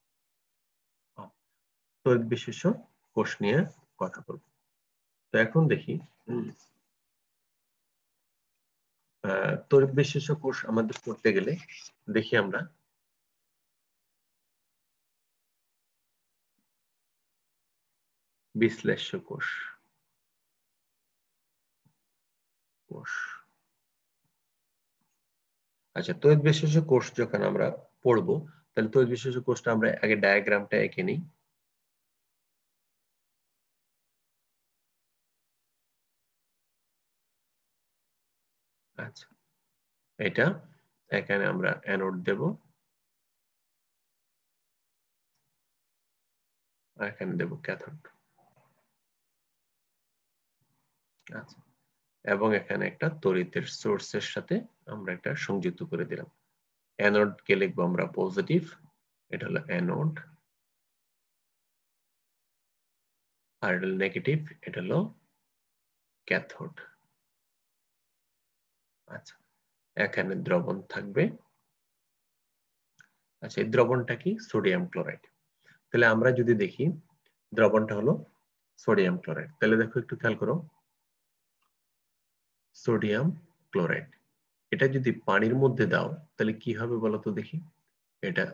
তড়িৎ বিশ্লেষ্য কোষ নিয়ে কথা বলব। তো এখন দেখি তড়িৎ বিশ্লেষ্য কোষ আমাদের পড়তে গেলে দেখি আমরা বিশ্লেষ্য কোষ, আচ্ছা তড়িৎ বিশ্লেষ্য কোষ যখন আমরা পড়বো, তাহলে তড়িৎ বিশ্লেষ্য কোষটা আমরা আগে ডায়াগ্রামটা এঁকে নিই। আচ্ছা, এটা এখানে আমরা অ্যানোড দেব, আর এখানে দেব ক্যাথোড। আচ্ছা, এবং এখানে একটা তড়িতের সোর্সের সাথে আমরা একটা সংযুক্ত করে দিলাম। অ্যানোড কে লিখবো আমরা পজিটিভ, এটা হলো অ্যানোড, আর এটা নেগেটিভ, এটা হলো ক্যাথোড। আচ্ছা, এখানে দ্রবণ থাকবে। আচ্ছা, এই দ্রবণটা কি, সোডিয়াম ক্লোরাইড। তাহলে আমরা যদি দেখি দ্রবণটা হলো সোডিয়াম ক্লোরাইড, তাহলে দেখো একটু খেয়াল করো, সোডিয়াম ক্লোরাইড, এটা যদি পানির মধ্যে দাও তাহলে কি হবে বলো তো দেখি, এটা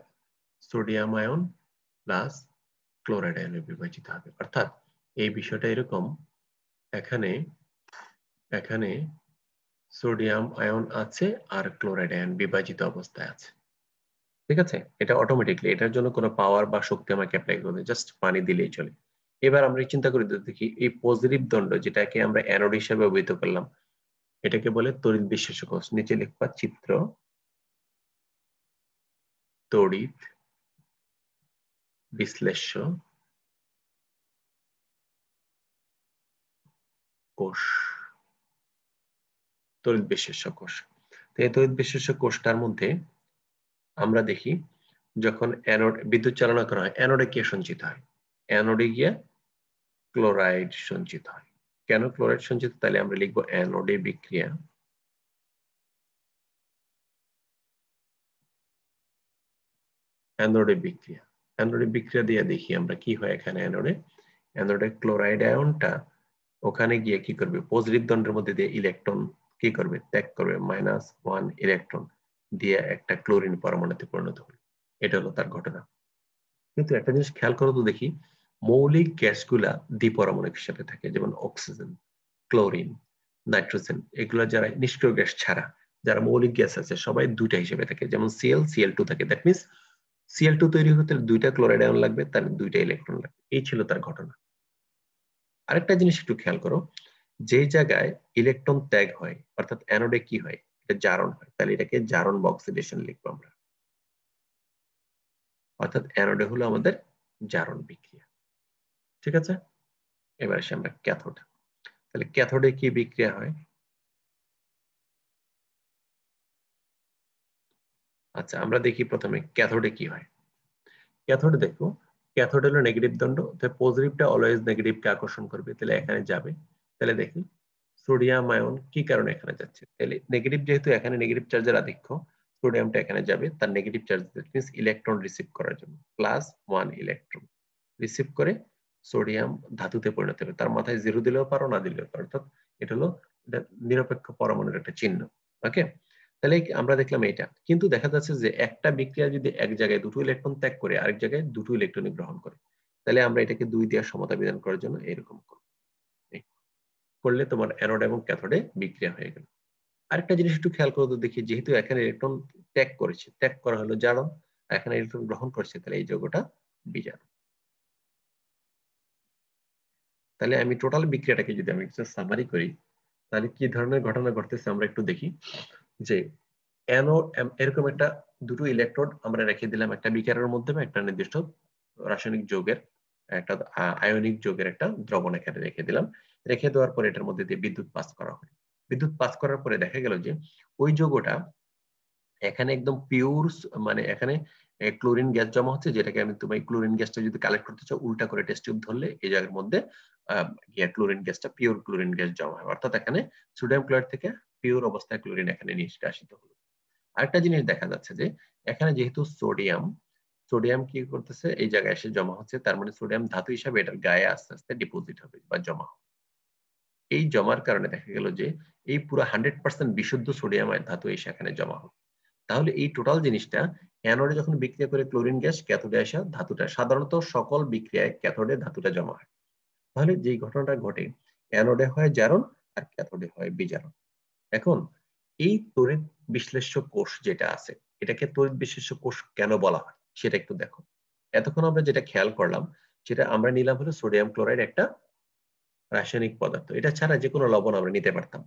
সোডিয়াম আয়ন প্লাস ক্লোরাইড আয়নে বিভাজিত হবে। অর্থাৎ এই বিষয়টা এরকম, এখানে এখানে সোডিয়াম আয়ন আছে আর ক্লোরাইড আয়ন বিভাজিত অবস্থায় আছে, ঠিক আছে? এটা অটোমেটিকলি, এটার জন্য কোনো পাওয়ার বা শক্তি আমাকে অ্যাপ্লাই করবে, জাস্ট পানি দিলেই চলে। এবার আমরা চিন্তা করে দেখি এই পজিটিভ দণ্ড যেটাকে আমরা অ্যানোড হিসেবে ব্যবহৃত করলাম, এটাকে বলে তড়িৎ বিশ্লেষ্য কোষ। নিচে লিখবা চিত্র তড়িৎ বিশ্লেষ্য কোষ, তড়িৎ বিশ্লেষ্য কোষ। তো এই তড়িৎ বিশ্লেষ্য কোষটার মধ্যে আমরা দেখি যখন অ্যানোড বিদ্যুৎ চালনা করা হয়, অ্যানোডে কি সঞ্চিত হয়? অ্যানোডে গিয়ে ক্লোরাইড সঞ্চিত হয়। কেন ক্লোরাইড সঞ্চিত? তাহলে আমরা লিখবো অ্যানোডে বিক্রিয়া, অ্যানোডে বিক্রিয়া। অ্যানোডে বিক্রিয়া দিয়ে দেখি আমরা কি হয় এখানে। অ্যানোডে ক্লোরাইড আয়নটা ওখানে গিয়ে কি করবে? পজিটিভ দণ্ডের মধ্যে দিয়ে ইলেকট্রন কি করবে? ত্যাগ করবে, -1 ইলেকট্রন দিয়ে একটা ক্লোরিন পরমাণুতে পরিণত হবে। এটা হলো তার ঘটনা। কিন্তু একটা জিনিস খেয়াল করো তো দেখি, মৌলিক গ্যাসগুলা দ্বিপরমাণবিক হিসেবে থাকে, যেমন অক্সিজেন, ক্লোরিন, নাইট্রোজেন, এগুলো যারা নিষ্ক্রিয় গ্যাস ছাড়া যারা মৌলিক গ্যাস আছে সবাই দুইটা হিসেবে থাকে। যেমন Cl2 থাকে, দ্যাট মিনস Cl2 তৈরি হতে দুইটা ক্লোরাইড আয়ন লাগবে, তার দুইটা ইলেকট্রন লাগবে। এই ছিল তার ঘটনা। আরেকটা জিনিস একটু খেয়াল করো, যে জায়গায় ইলেকট্রন ত্যাগ হয় অর্থাৎ অ্যানোডে কি হয়? এটা জারণ হয়, তাহলে এটাকে জারণ বা অক্সিডেশন লিখবো আমরা। অর্থাৎ অ্যানোডে হলো আমাদের জারণ বিক্রিয়া। ঠিক আছে, এবার আসি আমরা ক্যাথোড। তাহলে ক্যাথোডে কি বিক্রিয়া হয়? আচ্ছা, আমরা দেখি প্রথমে ক্যাথোডে কি হয়। ক্যাথোডে দেখো, ক্যাথোড হলো নেগেটিভ দণ্ড, তাই পজিটিভটা অলওয়েজ নেগেটিভকে আকর্ষণ করবে, তাহলে এখানে যাবে। তাহলে দেখি সোডিয়াম আয়ন কি কারণে এখানে যাচ্ছে? তাহলে নেগেটিভ, যেহেতু এখানে নেগেটিভ চার্জের আধিক্য, সোডিয়ামটা এখানে যাবে তার negative charge, that means electron receive করার জন্য, +1 ইলেকট্রন রিসিভ করে সোডিয়াম ধাতুতে পরিণত হবে। তার মাথায় 0 দিলেও পারো, না দিলেও পারো, অর্থাৎ এটা হলো নিরপেক্ষ পরমাণুর একটা চিহ্ন। ওকে, তাহলে আমরা দেখলাম এটা। কিন্তু দেখা যাচ্ছে যে একটা বিক্রিয়া যদি এক জায়গায় দুটো ইলেকট্রন ত্যাগ করে আরেক জায়গায় দুটো ইলেকট্রন গ্রহণ করে, তাহলে আমরা এটাকে 2 দিয়ে সমতা বিধান করার জন্য এরকম করলে তোমার অ্যানোড এবং ক্যাথোডে বিক্রিয়া হয়ে গেল। আরেকটা জিনিস একটু খেয়াল করে দেখি, যেহেতু এখানে ইলেকট্রন ত্যাগ করেছে, ত্যাগ করা হলো জারণ, এখানে ইলেকট্রন গ্রহণ করছে, তাহলে এই যৌগটা বিজারণ। তাহলে আমি টোটাল বিক্রিয়াটাকে যদি আমি একটু সামারি করি, তাহলে কি ধরনের ঘটনা ঘটতেছে আমরা একটু দেখি। যে অ্যানোড, এরকম একটা দুটো ইলেকট্রোড আমরা রেখে দিলাম একটা বিকারের মধ্যে, একটা নির্দিষ্ট রাসায়নিক যৌগের, একটা আয়নিক যৌগের একটা দ্রবণ এখানে রেখে দিলাম। রেখে দেওয়ার পরে এটার মধ্যে দিয়ে বিদ্যুৎ পাস করা হয়। বিদ্যুৎ পাস করার পরে দেখা গেল যে ওই যৌগটা এখানে একদম পিওর, মানে এখানে ক্লোরিন গ্যাস জমা হচ্ছে, যেটাকে আমি তোমার ক্লোরিন গ্যাসটা যদি কালেক্ট করতে চাও উল্টা করে টেস্ট টিউব ধরলে এই জায়গার মধ্যে ক্লোরিন গ্যাসটা, পিওর ক্লোরিন গ্যাস জমা হয়। অর্থাৎ এখানে সোডিয়াম ক্লোরাইড থেকে পিওর অবস্থায় ক্লোরিন এখানে নিষ্কাশিত হলো। আরেকটা জিনিস দেখা যাচ্ছে যে এখানে যেহেতু সোডিয়াম, সোডিয়াম কি করতেছে এই জায়গায় এসে জমা হচ্ছে, তার মানে সোডিয়াম ধাতু হিসাবে এটার গায়ে আস্তে আস্তে ডিপোজিট হবে বা জমা হবে। এই জমার কারণে দেখা গেল যে এই পুরো 100% বিশুদ্ধ সোডিয়াম ধাতু এসে এখানে জমা হবে। তাহলে এই টোটাল জিনিসটা অ্যানোডে যখন বিক্রিয়া করে ক্লোরিন গ্যাস, ক্যাথোডে আসা ধাতুটা, সাধারণত সকল বিক্রিয়ায় ক্যাথোডে ধাতুটা জমা হয়। তাহলে যে ঘটনাটা ঘটে, অ্যানোডে হয় জারণ আর ক্যাথোডে হয় বিজারণ। এখন এই তড়িৎ বিশ্লেষ্য কোষ যেটা আছে, এটাকে তড়িৎ বিশ্লেষ্য কোষ কেন বলা হয় সেটা একটু দেখো। এতক্ষণ আমরা যেটা খেয়াল করলাম সেটা আমরা নিলাম হলো সোডিয়াম ক্লোরাইড একটা রাসায়নিক পদার্থ, এটা ছাড়া যে কোনো লবণ আমরা নিতে পারতাম।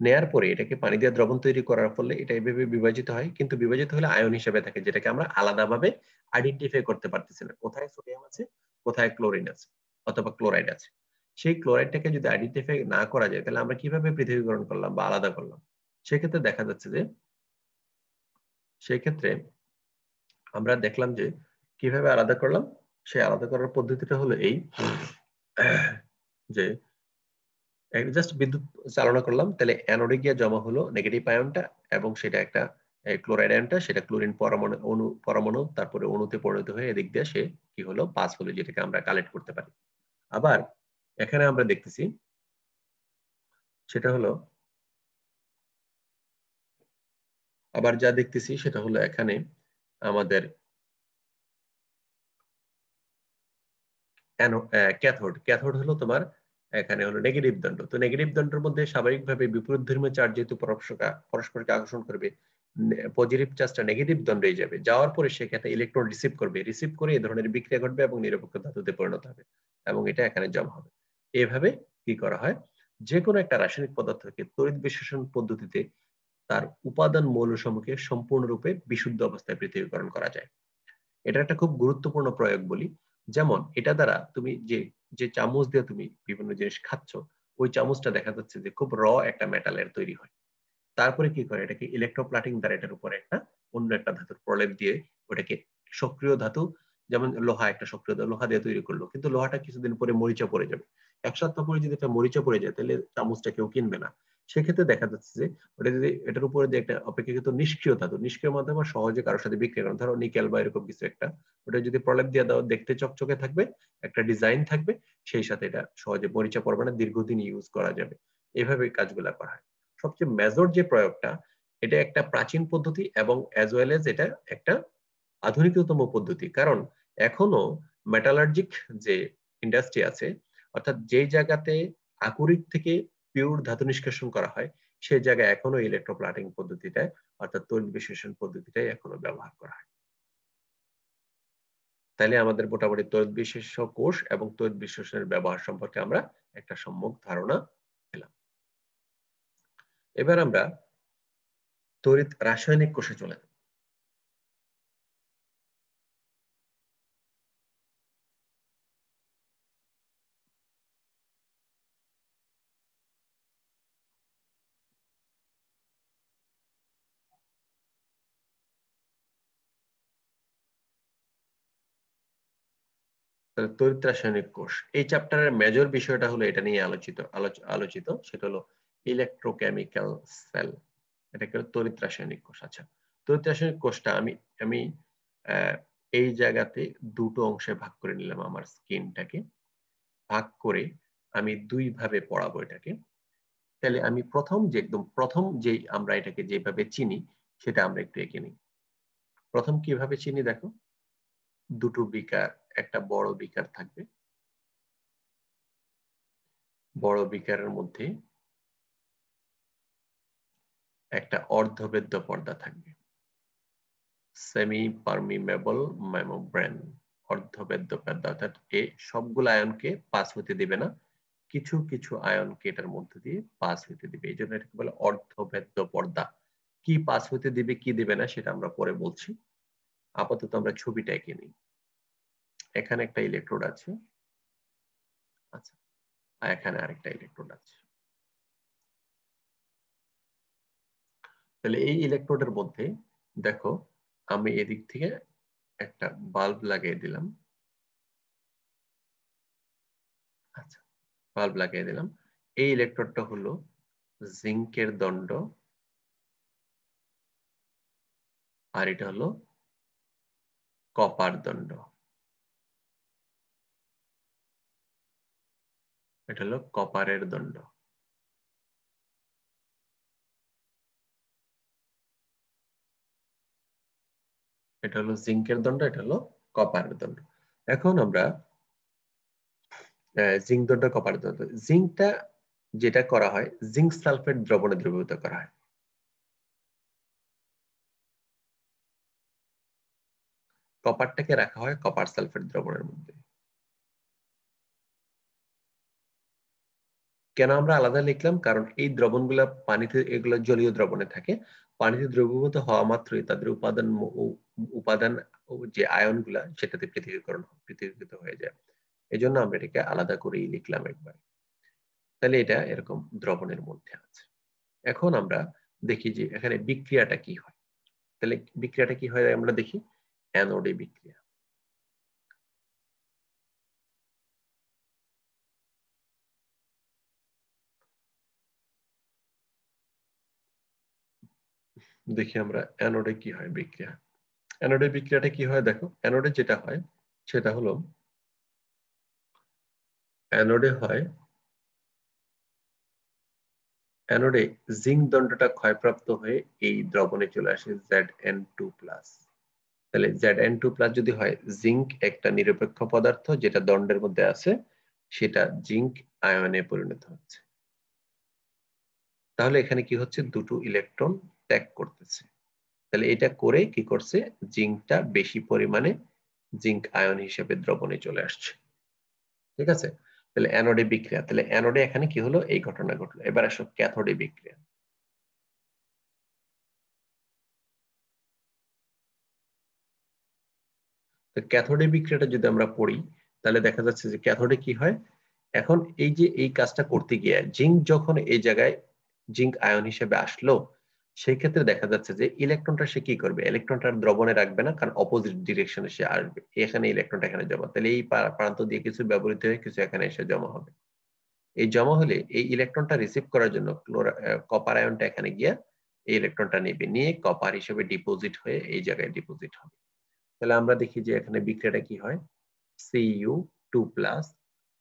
নেয়ার পরে এটাকে পানি দিয়ে দ্রবণ তৈরি করার ফলে এটা এভাবে বিভাজিত হয়, কিন্তু বিভাজিত হলে আয়ন হিসেবে থাকে, যেটাকে আমরা আলাদাভাবে আইডেন্টিফাই করতে পারতেছি না কোথায় সোডিয়াম আছে, কোথায় ক্লোরিন আছে অথবা ক্লোরাইড আছে। সেই ক্লোরাইডটাকে যদি আইডেন্টিফাই না করা যায়, তাহলে আমরা কিভাবে পৃথকীকরণ করলাম বা আলাদা করলাম? সেক্ষেত্রে দেখা যাচ্ছে যে সেক্ষেত্রে আমরা দেখলাম যে কিভাবে আলাদা করলাম। সেই আলাদা করার পদ্ধতিটা হলো এই, যে জাস্ট বিদ্যুৎ চালনা করলাম, তাহলে অ্যানোডে গিয়ে জমা হলো নেগেটিভ আয়নটা, এবং সেটা একটা ক্লোরাইড আয়নটা, সেটা ক্লোরিন পরমাণু তারপরে অণুতে পরিণত হয়ে এদিক দিয়ে সে কি হলো, পাস হলো, যেটাকে আমরা কালেক্ট করতে পারি। আবার এখানে আমরা দেখতেছি সেটা হলো, আবার যা দেখতেছি সেটা হলো এখানে আমাদের ক্যাথোড। ক্যাথোড হলো তোমার এখানে হলো নেগেটিভ দণ্ড। তো নেগেটিভ দণ্ডের মধ্যে স্বাভাবিকভাবে বিপরীতধর্মী চার্জ যেহেতু পরস্পরকে আকর্ষণ করবে, পজিটিভ চার্জটা নেগেটিভ দণ্ডে যাবে, যাওয়ার পরে সেক্ষেত্রে ইলেকট্রন রিসিভ করবে, রিসিভ করে এই ধরনের বিক্রিয়া ঘটবে এবং নিরপেক্ষ ধাতুতে পরিণত হবে এবং এটা এখানে জমা হবে। এভাবে কি করা হয়, যে কোনো একটা রাসায়নিক পদার্থকে তড়িৎ বিশ্লেষণ পদ্ধতিতে তার উপাদান মৌলসমূহকে সম্পূর্ণরূপে বিশুদ্ধ অবস্থায় পৃথকীকরণ করা যায়। এটা একটা খুব গুরুত্বপূর্ণ প্রয়োগ বলি। যেমন এটা দ্বারা তুমি যে চামচ দিয়ে তুমি বিভিন্ন জিনিস খাচ্ছ, ওই চামচটা দেখা যাচ্ছে যে খুব র একটা মেটালের তৈরি হয়। তারপরে কি করে, এটাকে ইলেকট্রোপ্লাটিং দ্বারা এটার উপরে একটা অন্য একটা ধাতুর প্রলেপ দিয়ে ওটাকে সক্রিয় ধাতু, যেমন লোহা একটা সক্রিয় লোহা দিয়ে তৈরি করলো, কিন্তু লোহাটা কিছুদিন পরে মরিচা পড়ে যাবে। এক সপ্তাহ পরে যদি এটা মরিচা পড়ে যায় তাহলে চামচটা কেউ কিনবে না। সেক্ষেত্রে দেখা যাচ্ছে যে ওটা যদি এটার উপরে যে একটা অপেক্ষাকৃত নিষ্ক্রিয় ধাতু, নিষ্ক্রিয় মাধ্যমে সহজে কারোর সাথে বিক্রি করেন, ধরো নিকেল বা এরকম কিছু একটা, ওটা যদি প্রলেপ দিয়ে দাও দেখতে চকচকে থাকবে, একটা ডিজাইন থাকবে, সেই সাথে এটা সহজে মরিচা পড়বে না, দীর্ঘদিন ইউজ করা যাবে। এইভাবে কাজগুলা করা হয়। সবচেয়ে মেজর যে প্রয়োগটা, এটা একটা প্রাচীন পদ্ধতি এবং অ্যাজ ওয়েল এজ এটা একটা আধুনিকতম পদ্ধতি। কারণ এখনো মেটালার্জিক যে ইন্ডাস্ট্রি আছে, অর্থাৎ যেই জায়গাতে আকরিক থেকে পিওর ধাতু নিষ্কাশন করা হয়, সেই জায়গায় এখনো ইলেকট্রোপ্লাটিং পদ্ধতিটা অর্থাৎ তড়িৎ বিশ্লেষণ পদ্ধতিটাই এখনো ব্যবহার করা হয়। তাইলে আমাদের মোটামুটি তড়িৎ বিশ্লেষ্য কোষ এবং তড়িৎ বিশ্লেষণের ব্যবহার সম্পর্কে আমরা একটা সম্যক ধারণা পেলাম। এবার আমরা তড়িৎ রাসায়নিক কোষে চলে যাব। তড়িৎ রাসায়নিক কোষ, এই চ্যাপ্টারের মেজর বিষয়টা হলো এটা নিয়ে আলোচিত, সেটা হলো ইলেকট্রোকেমিক্যাল সেল। এটাকে তড়িৎ রাসায়নিক কোষ। আচ্ছা, তড়িৎ রাসায়নিক কোষটা আমি আমি এই জায়গাতে দুটো অংশে ভাগ করে নিলাম। আমার স্কিনটাকে ভাগ করে আমি দুই ভাবে পড়াবো এটাকে। তাহলে আমি প্রথম যে আমরা এটাকে যেভাবে চিনি সেটা আমরা একটু এঁকে নিই। প্রথম কিভাবে চিনি দেখো, দুটো বিকার, একটা বড় বিকার থাকবে, বড় বিকারের মধ্যে একটা অর্ধবেদ্য পর্দা থাকবে, সেমি পারমিমেবল মেমব্রেন, অর্ধবেদ্য পর্দা। অর্থাৎ এই সবগুলো আয়নকে পাস হতে দিবে না, কিছু কিছু আয়নকে এটার মধ্যে দিয়ে পাস হতে দিবে, এই জন্য এটাকে বলে অর্ধবেদ্য পর্দা। কি পাস হতে দিবে কি দিবে না সেটা আমরা পরে বলছি, আপাতত আমরা ছবিটা এঁকে নিই। এখানে একটা ইলেকট্রোড আছে, আচ্ছা, আর এখানে আরেকটা ইলেকট্রোড আছে। তাহলে এই ইলেকট্রোডের মধ্যে দেখো আমি এদিক থেকে একটা বাল্ব লাগিয়ে দিলাম। আচ্ছা, বাল্ব লাগিয়ে দিলাম। এই ইলেকট্রোডটা হলো জিঙ্কের দণ্ড, আর এটা হলো কপার দণ্ড। এটা হলো কপারের দণ্ড। এটা হলো জিঙ্কের দণ্ড, এটা হলো কপারের দণ্ড। এখন আমরা জিঙ্ক দণ্ড, কপার দণ্ড, জিঙ্কটা যেটা করা হয় জিঙ্ক সালফেট দ্রবণে দ্রবীভূত করা হয়। কপারটাকে রাখা হয় কপার সালফেট দ্রবণের মধ্যে। কেন আমরা আলাদা লিখলাম, কারণ এই দ্রবণগুলা পানিতে, এগুলো জলীয় দ্রবণে থাকে, পানিতে দ্রবীভূত হওয়া মাত্রই তাদের উপাদান যে আয়নগুলা সেটাতে পৃথকীকৃত হয়ে যায়। এই জন্য আমরা এটাকে আলাদা করেই লিখলাম একবার। তাহলে এটা এরকম দ্রবণের মধ্যে আছে। এখন আমরা দেখি যে এখানে বিক্রিয়াটা কি হয়। তাহলে বিক্রিয়াটা কি হয় আমরা দেখি, অ্যানোডে বিক্রিয়া। দেখি আমরা অ্যানোডে কি হয় বিক্রিয়া। অ্যানোডে বিক্রিয়াটা কি হয় দেখো, অ্যানোডে যেটা হয় সেটা হলো, অ্যানোডে হয়, অ্যানোডে জিঙ্ক দণ্ডটা ক্ষয়প্রাপ্ত হয়ে এই দ্রবণে চলে আসে Zn2+। তাহলে Zn2+ যদি হয়, জিঙ্ক একটা নিরপেক্ষ পদার্থ যেটা দণ্ডের মধ্যে আছে, সেটা জিঙ্ক আয়নে পরিণত হচ্ছে। তাহলে এখানে কি হচ্ছে, দুটো ইলেকট্রন ত্যাগ করতেছে। তাহলে এটা করে কি করছে, জিঙ্কটা বেশি পরিমাণে জিঙ্ক আয়ন হিসেবে দ্রবণে চলে আসছে। ঠিক আছে, তাহলে অ্যানোডে বিক্রিয়া, তাহলে অ্যানোডে এখানে কি হলো, এই ঘটনা ঘটলো। এবার আসো ক্যাথোডে বিক্রিয়া। তো ক্যাথোডে বিক্রিয়াটা যদি আমরা পড়ি তাহলে দেখা যাচ্ছে যে ক্যাথোডে কি হয়, এখন এই যে এই কাজটা করতে গিয়ে জিঙ্ক যখন এই জায়গায় জিঙ্ক আয়ন হিসেবে আসলো, সেই ক্ষেত্রে দেখা যাচ্ছে যে ইলেকট্রনটা সে কি করবে, ইলেকট্রনটা দ্রবণে রাখবে না, কারণ অপোজিট ডিরেকশনে সে আসবে, এখানে ইলেকট্রনটা এখানে জমা, তাহলে এই প্রান্ত দিয়ে কিছু ব্যবহৃত হয়ে কিছু এখানে এসে জমা হবে। এই জমা হলে এই ইলেকট্রনটা রিসিভ করার জন্য কপার আয়নটা এখানে গিয়ে এই ইলেকট্রনটা নেবে, নিয়ে কপার হিসেবে ডিপোজিট হয়ে এই জায়গায় ডিপোজিট হবে। তাহলে আমরা দেখি যে এখানে বিক্রিয়াটা কি হয়, Cu2+,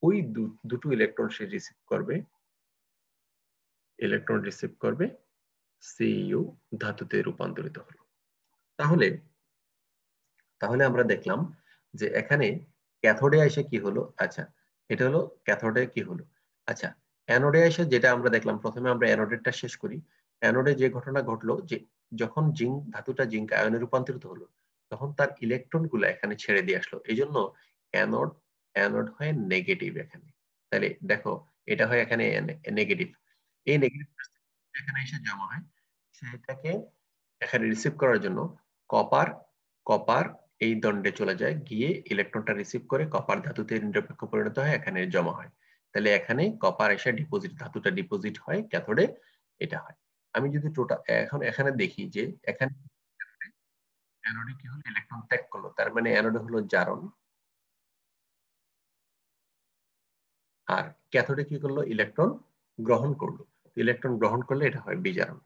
ওই দুটো ইলেকট্রন সে রিসিভ করবে, ইলেকট্রন রিসিভ করবে, Cu ধাতুতে রূপান্তরিত হলো। তাহলে তাহলে আমরা দেখলাম যে এখানে ক্যাথোডে এসে কি হলো, আচ্ছা এটা হলো ক্যাথোডে কি হলো। আচ্ছা অ্যানোডে এসে যেটা আমরা দেখলাম, প্রথমে আমরা অ্যানোডেরটা শেষ করি। অ্যানোডে যে ঘটনা ঘটলো যে যখন জিঙ্ক ধাতুটা জিঙ্ক আয়নে রূপান্তরিত হলো, তখন তার ইলেকট্রন গুলো এখানে ছেড়ে দিয়ে আসলো, এই জন্য অ্যানোড অ্যানোড হয় নেগেটিভ এখানে। তাহলে দেখো এটা হয় এখানে নেগেটিভ, এই নেগেটিভ এখানে এসে জমা হয়, সেটাকে এখানে রিসিভ করার জন্য কপার কপার এই দণ্ডে চলে যায়, গিয়ে ইলেকট্রনটা রিসিভ করে কপার ধাতুতে নিরপেক্ষ পরিণত হয়, এখানে জমা হয়। তাহলে এখানে কপার এসে ডিপোজিট, ধাতুটা ডিপোজিট হয় ক্যাথোডে, এটা হয়। আমি যদি টোটাল এখন এখানে দেখি যে এখানে অ্যানোডে কি হলো, ইলেকট্রন ত্যাগ করলো, তার মানে অ্যানোডে হলো জারণ, আর ক্যাথোডে কি করলো, ইলেকট্রন গ্রহণ করলো। ইলেকট্রন গ্রহণ করলে এটা হয় বিজারণ,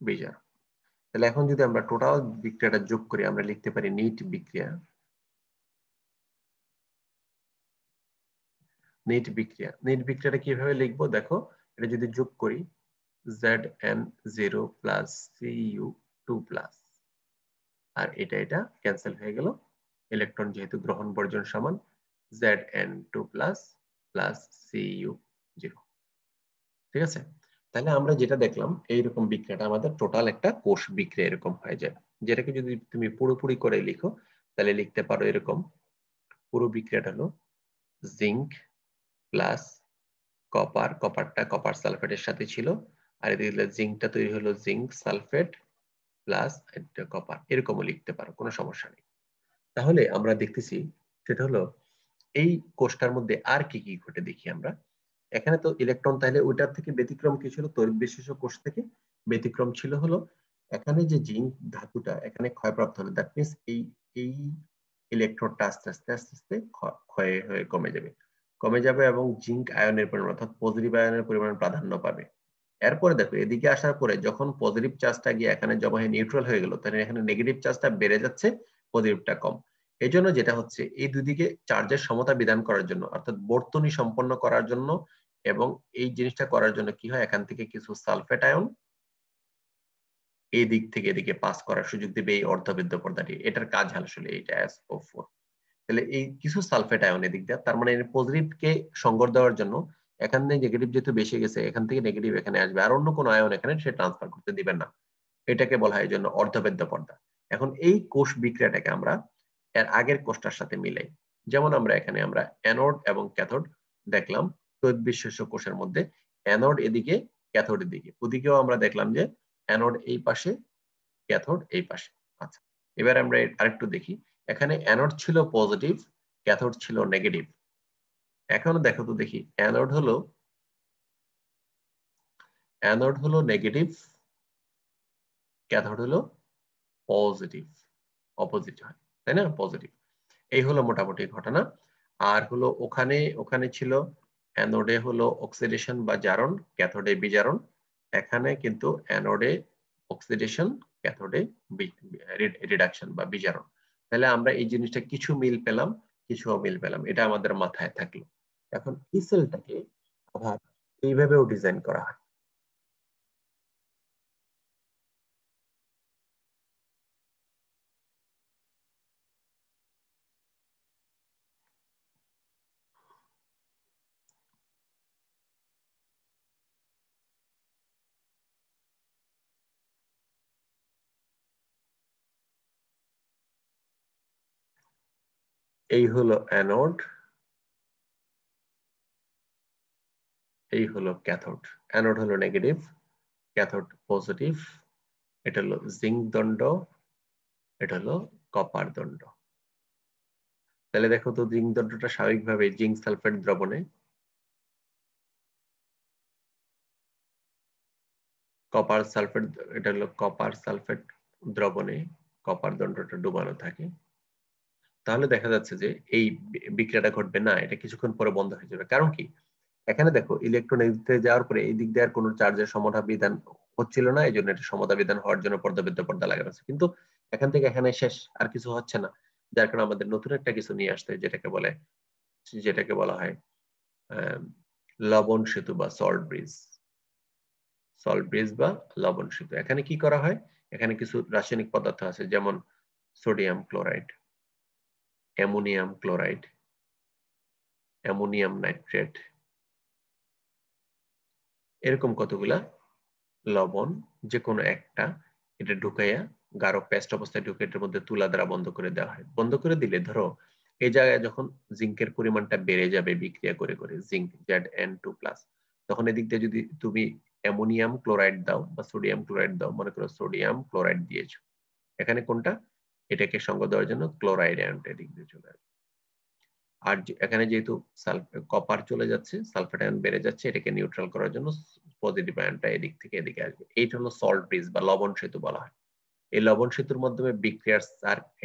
বিজারণ। তাহলে এখন যদি আমরা টোটাল বিক্রিয়াটা যোগ করি, আমরা লিখতে পারি নিট বিক্রিয়া, নিট বিক্রিয়া। নিট বিক্রিয়াটা কিভাবে লিখবো দেখো, এটা যদি যোগ করি Zn0 + Cu2+, আর এটা ক্যান্সেল হয়ে গেল, ইলেকট্রন যেহেতু গ্রহণ বর্জন সমান, Zn2+ + Cu0। ঠিক আছে, তাহলে আমরা যেটা দেখলাম এইরকম বিক্রিয়াটা আমাদের টোটাল একটা কোষ বিক্রিয়া এরকম হয়ে যায়। যেটাকে যদি তুমি পুরোপুরি করে লিখো তাহলে লিখতে পারো এরকম, পুরো বিক্রিয়াটা হলো জিঙ্ক প্লাস কপার, কপারটা কপার সালফেটের সাথে ছিল, আর এদিকে জিঙ্কটা তৈরি হলো জিঙ্ক সালফেট প্লাস কপার, এরকমও লিখতে পারো, কোনো সমস্যা নেই। তাহলে আমরা দেখতেছি সেটা হলো এই কোষটার মধ্যে আর কি কি ঘটে দেখি আমরা। এখানে তো ইলেকট্রন, তাহলে ওইটার থেকে ব্যতিক্রম কি ছিল, তড়িৎ বিশিষ্ট কোষ থেকে ব্যতিক্রম ছিল হলো এখানে যে জিঙ্ক ধাতুটা এখানে ক্ষয়প্রাপ্ত হলো, দ্যাট মিনস এই এই ইলেকট্রনটা আস্তে আস্তে আস্তে আস্তে ক্ষয় হয়ে কমে যাবে, কমে যাবে, এবং জিঙ্ক আয়নের পরিমাণ অর্থাৎ পজিটিভ আয়নের পরিমাণ প্রাধান্য পাবে। এরপরে দেখো এদিকে আসার পরে যখন পজিটিভ চার্জটা গিয়ে এখানে জমা হয়ে নিউট্রাল হয়ে গেল, তাহলে এখানে নেগেটিভ চার্জটা বেড়ে যাচ্ছে, পজিটিভটা কম। এই জন্য যেটা হচ্ছে এই দুদিকে চার্জের সমতা বিধান করার জন্য, অর্থাৎ বর্তনী সম্পন্ন করার জন্য, এবং এই জিনিসটা করার জন্য কি হয়, এখান থেকে কিছু সালফেট আয়ন এই দিক থেকে এদিকে পাস করার সুযোগ দিবে এই অর্ধবৃত্ত পর্দাটি, এটার কাজ আসলে এইটা SO4। তাহলে এই কিছু সালফেট আয়ন এদিক দিয়ে, তার মানে পজিটিভকে সঙ্গর দেওয়ার জন্য এখান থেকে নেগেটিভ যেহেতু বেশি গেছে, এখান থেকে নেগেটিভ এখানে আসবে, আর অন্য কোনো আয়ন এখানে সে ট্রান্সফার করতে দিবেন না, এটাকে বলা হয় এই জন্য অর্ধবেদ্য পর্দা। এখন এই কোষ বিক্রিয়াটাকে আমরা এর আগের কোষটার সাথে মিলাই, যেমন আমরা এখানে আমরা অ্যানোড এবং ক্যাথোড দেখলাম তড়িৎবিশ্লেষ্য কোষের মধ্যে, অ্যানোড এদিকে ক্যাথোড এদিকে, ওদিকেও আমরা দেখলাম যে অ্যানোড এই পাশে ক্যাথোড এই পাশে। আচ্ছা এবার আমরা আরেকটু দেখি, এখানে অ্যানোড ছিল পজিটিভ, ক্যাথোড ছিল নেগেটিভ। এখন দেখো তো দেখি, অ্যানোড হলো নেগেটিভ, ক্যাথোড হলো পজিটিভ, অপোজিট হয়, তাই না, পজিটিভ। এই হলো মোটামুটি ঘটনা। আর হলো ওখানে ওখানে ছিল অ্যানোডে হলো অক্সিডেশন বা জারণ, ক্যাথোডে বিজারণ। এখানে কিন্তু অ্যানোডে অক্সিডেশন, ক্যাথোডে রিডাকশন বা বিজারণ। তাহলে আমরা এই জিনিসটা কিছু মিল পেলাম, কিছু অমিল পেলাম, এটা আমাদের মাথায় থাকলো। এখন এই সেলটাকে আবার এইভাবেও ডিজাইন করা হয়। এই হলো অ্যানোড, এই হলো ক্যাথোড, অ্যানোড হলো নেগেটিভ, ক্যাথোড পজিটিভ। এটা হলো জিঙ্ক দণ্ড, এটা হলো কপার দণ্ড। তাহলে দেখো তো জিঙ্ক দণ্ডটা স্বাভাবিকভাবে জিঙ্ক সালফেট দ্রবণে, কপার সালফেট, এটা হলো কপার সালফেট দ্রবণে কপার দণ্ডটা ডুবানো থাকে। তাহলে দেখা যাচ্ছে যে এই বিক্রিয়াটা ঘটবে না, এটা কিছুক্ষণ পরে বন্ধ হয়ে যাবে। কারণ কি, এখানে দেখো ইলেকট্রন এই দিক থেকে যাওয়ার পরে এই দিক দিয়ে আর কোনো চার্জের সমতা বিধান হচ্ছিল না, এই জন্য এটা সমতা বিধান হওয়ার জন্য পর্দাবৃত্ত পর্দা লাগানো আছে। কিন্তু এখান থেকে এখানে শেষ, আর কিছু হচ্ছে না, যার কারণে আমাদের নতুন একটা কিছু নিয়ে আসতে হয়, যেটাকে বলা হয় লবণ সেতু বা সল্ট ব্রিজ। সল্ট ব্রিজ বা লবণ সেতু। এখানে কি করা হয়, এখানে কিছু রাসায়নিক পদার্থ আছে, যেমন sodium chloride, ammonium chloride, ammonium nitrate, এরকম কতগুলা লবণ, যে কোনো একটা এটা ঢুকাইয়া গাঢ় পেস্ট অবস্থায় ঢুকে এটার মধ্যে তুলা দ্বারা বন্ধ করে দেওয়া হয়। বন্ধ করে দিলে ধরো এই জায়গায় যখন জিঙ্কের পরিমাণটা বেড়ে যাবে বিক্রিয়া করে করে, জিঙ্ক Zn2+, তখন এদিক দিয়ে যদি তুমি অ্যামোনিয়াম ক্লোরাইড দাও বা সোডিয়াম ক্লোরাইড দাও, মনে করো সোডিয়াম ক্লোরাইড দিয়েছো, এখানে কোনটা, এটাকে সঙ্গ দেওয়ার জন্য ক্লোরাইড আয়নটা এদিক দিয়ে চলে আসবে। আর এখানে যেহেতু কপার চলে যাচ্ছে, সালফেট আয়ন বেড়ে যাচ্ছে, এটাকে নিউট্রাল করার জন্য পজিটিভ আয়নটা এদিক থেকে এদিকে আসবে। এইটা হলো সল্ট ব্রিজ বা লবণ সেতু বলা হয়। এই লবণ সেতুর মাধ্যমে বিক্রিয়ার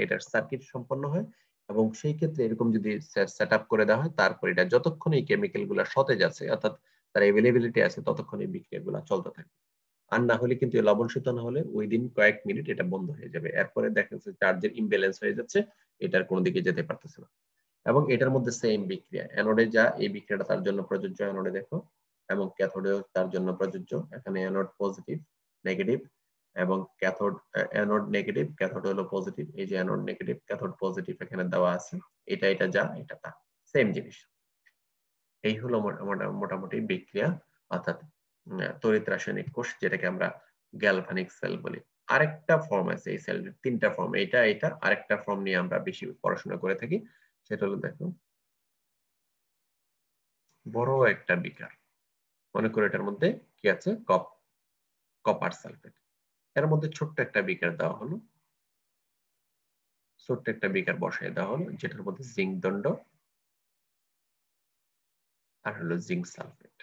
এটার সার্কিট সম্পন্ন হয়, এবং সেই ক্ষেত্রে এরকম যদি সেট আপ করে দেওয়া হয়, তারপর এটা যতক্ষণ এই কেমিক্যাল গুলা সতেজ আছে, অর্থাৎ তার এভেলেবিলিটি আছে, ততক্ষণ এই বিক্রিয়াগুলো চলতে থাকবে। আর না হলে কিন্তু এই লবণ সেতু না হলে ওই দিন কয়েক মিনিট এটা বন্ধ হয়ে যাবে, এরপরে দেখা যাচ্ছে চার্জের ইমব্যালেন্স হয়ে যাচ্ছে, এটার কোনো দিকে যেতে পারতেছে না। এবং এটার মধ্যে সেম বিক্রিয়া, অ্যানোডে যা এই বিক্রিয়াটা তার জন্য প্রযোজ্য, অ্যানোডে দেখো, এবং ক্যাথোডেও তার জন্য প্রযোজ্য। এখানে অ্যানোড পজিটিভ, নেগেটিভ, এবং ক্যাথোড, অ্যানোড নেগেটিভ, ক্যাথোড হলো পজিটিভ। এই যে অ্যানোড নেগেটিভ, ক্যাথোড পজিটিভ এখানে দেওয়া আছে, এটা যা এটা তা, সেম জিনিস। এই হলো মোটামুটি বিক্রিয়া, অর্থাৎ তড়িৎ রাসায়নিক কোষ, যেটাকে আমরা গ্যালভানিক সেল বলি। আরেকটা ফর্ম আছে এই সেলের, তিনটা ফর্ম, এটা আরেকটা ফর্ম নিয়ে আমরা বেশি পড়াশোনা করে থাকি, সেটা হলো দেখো বড় একটা বিকার, মনে করো এটার মধ্যে কি আছে, কপার সালফেট, এর মধ্যে ছোট্ট একটা বিকার দেওয়া হলো, ছোট্ট একটা বিকার বসায় দেওয়া হলো, যেটার মধ্যে জিঙ্ক দণ্ড আর হলো জিঙ্ক সালফেট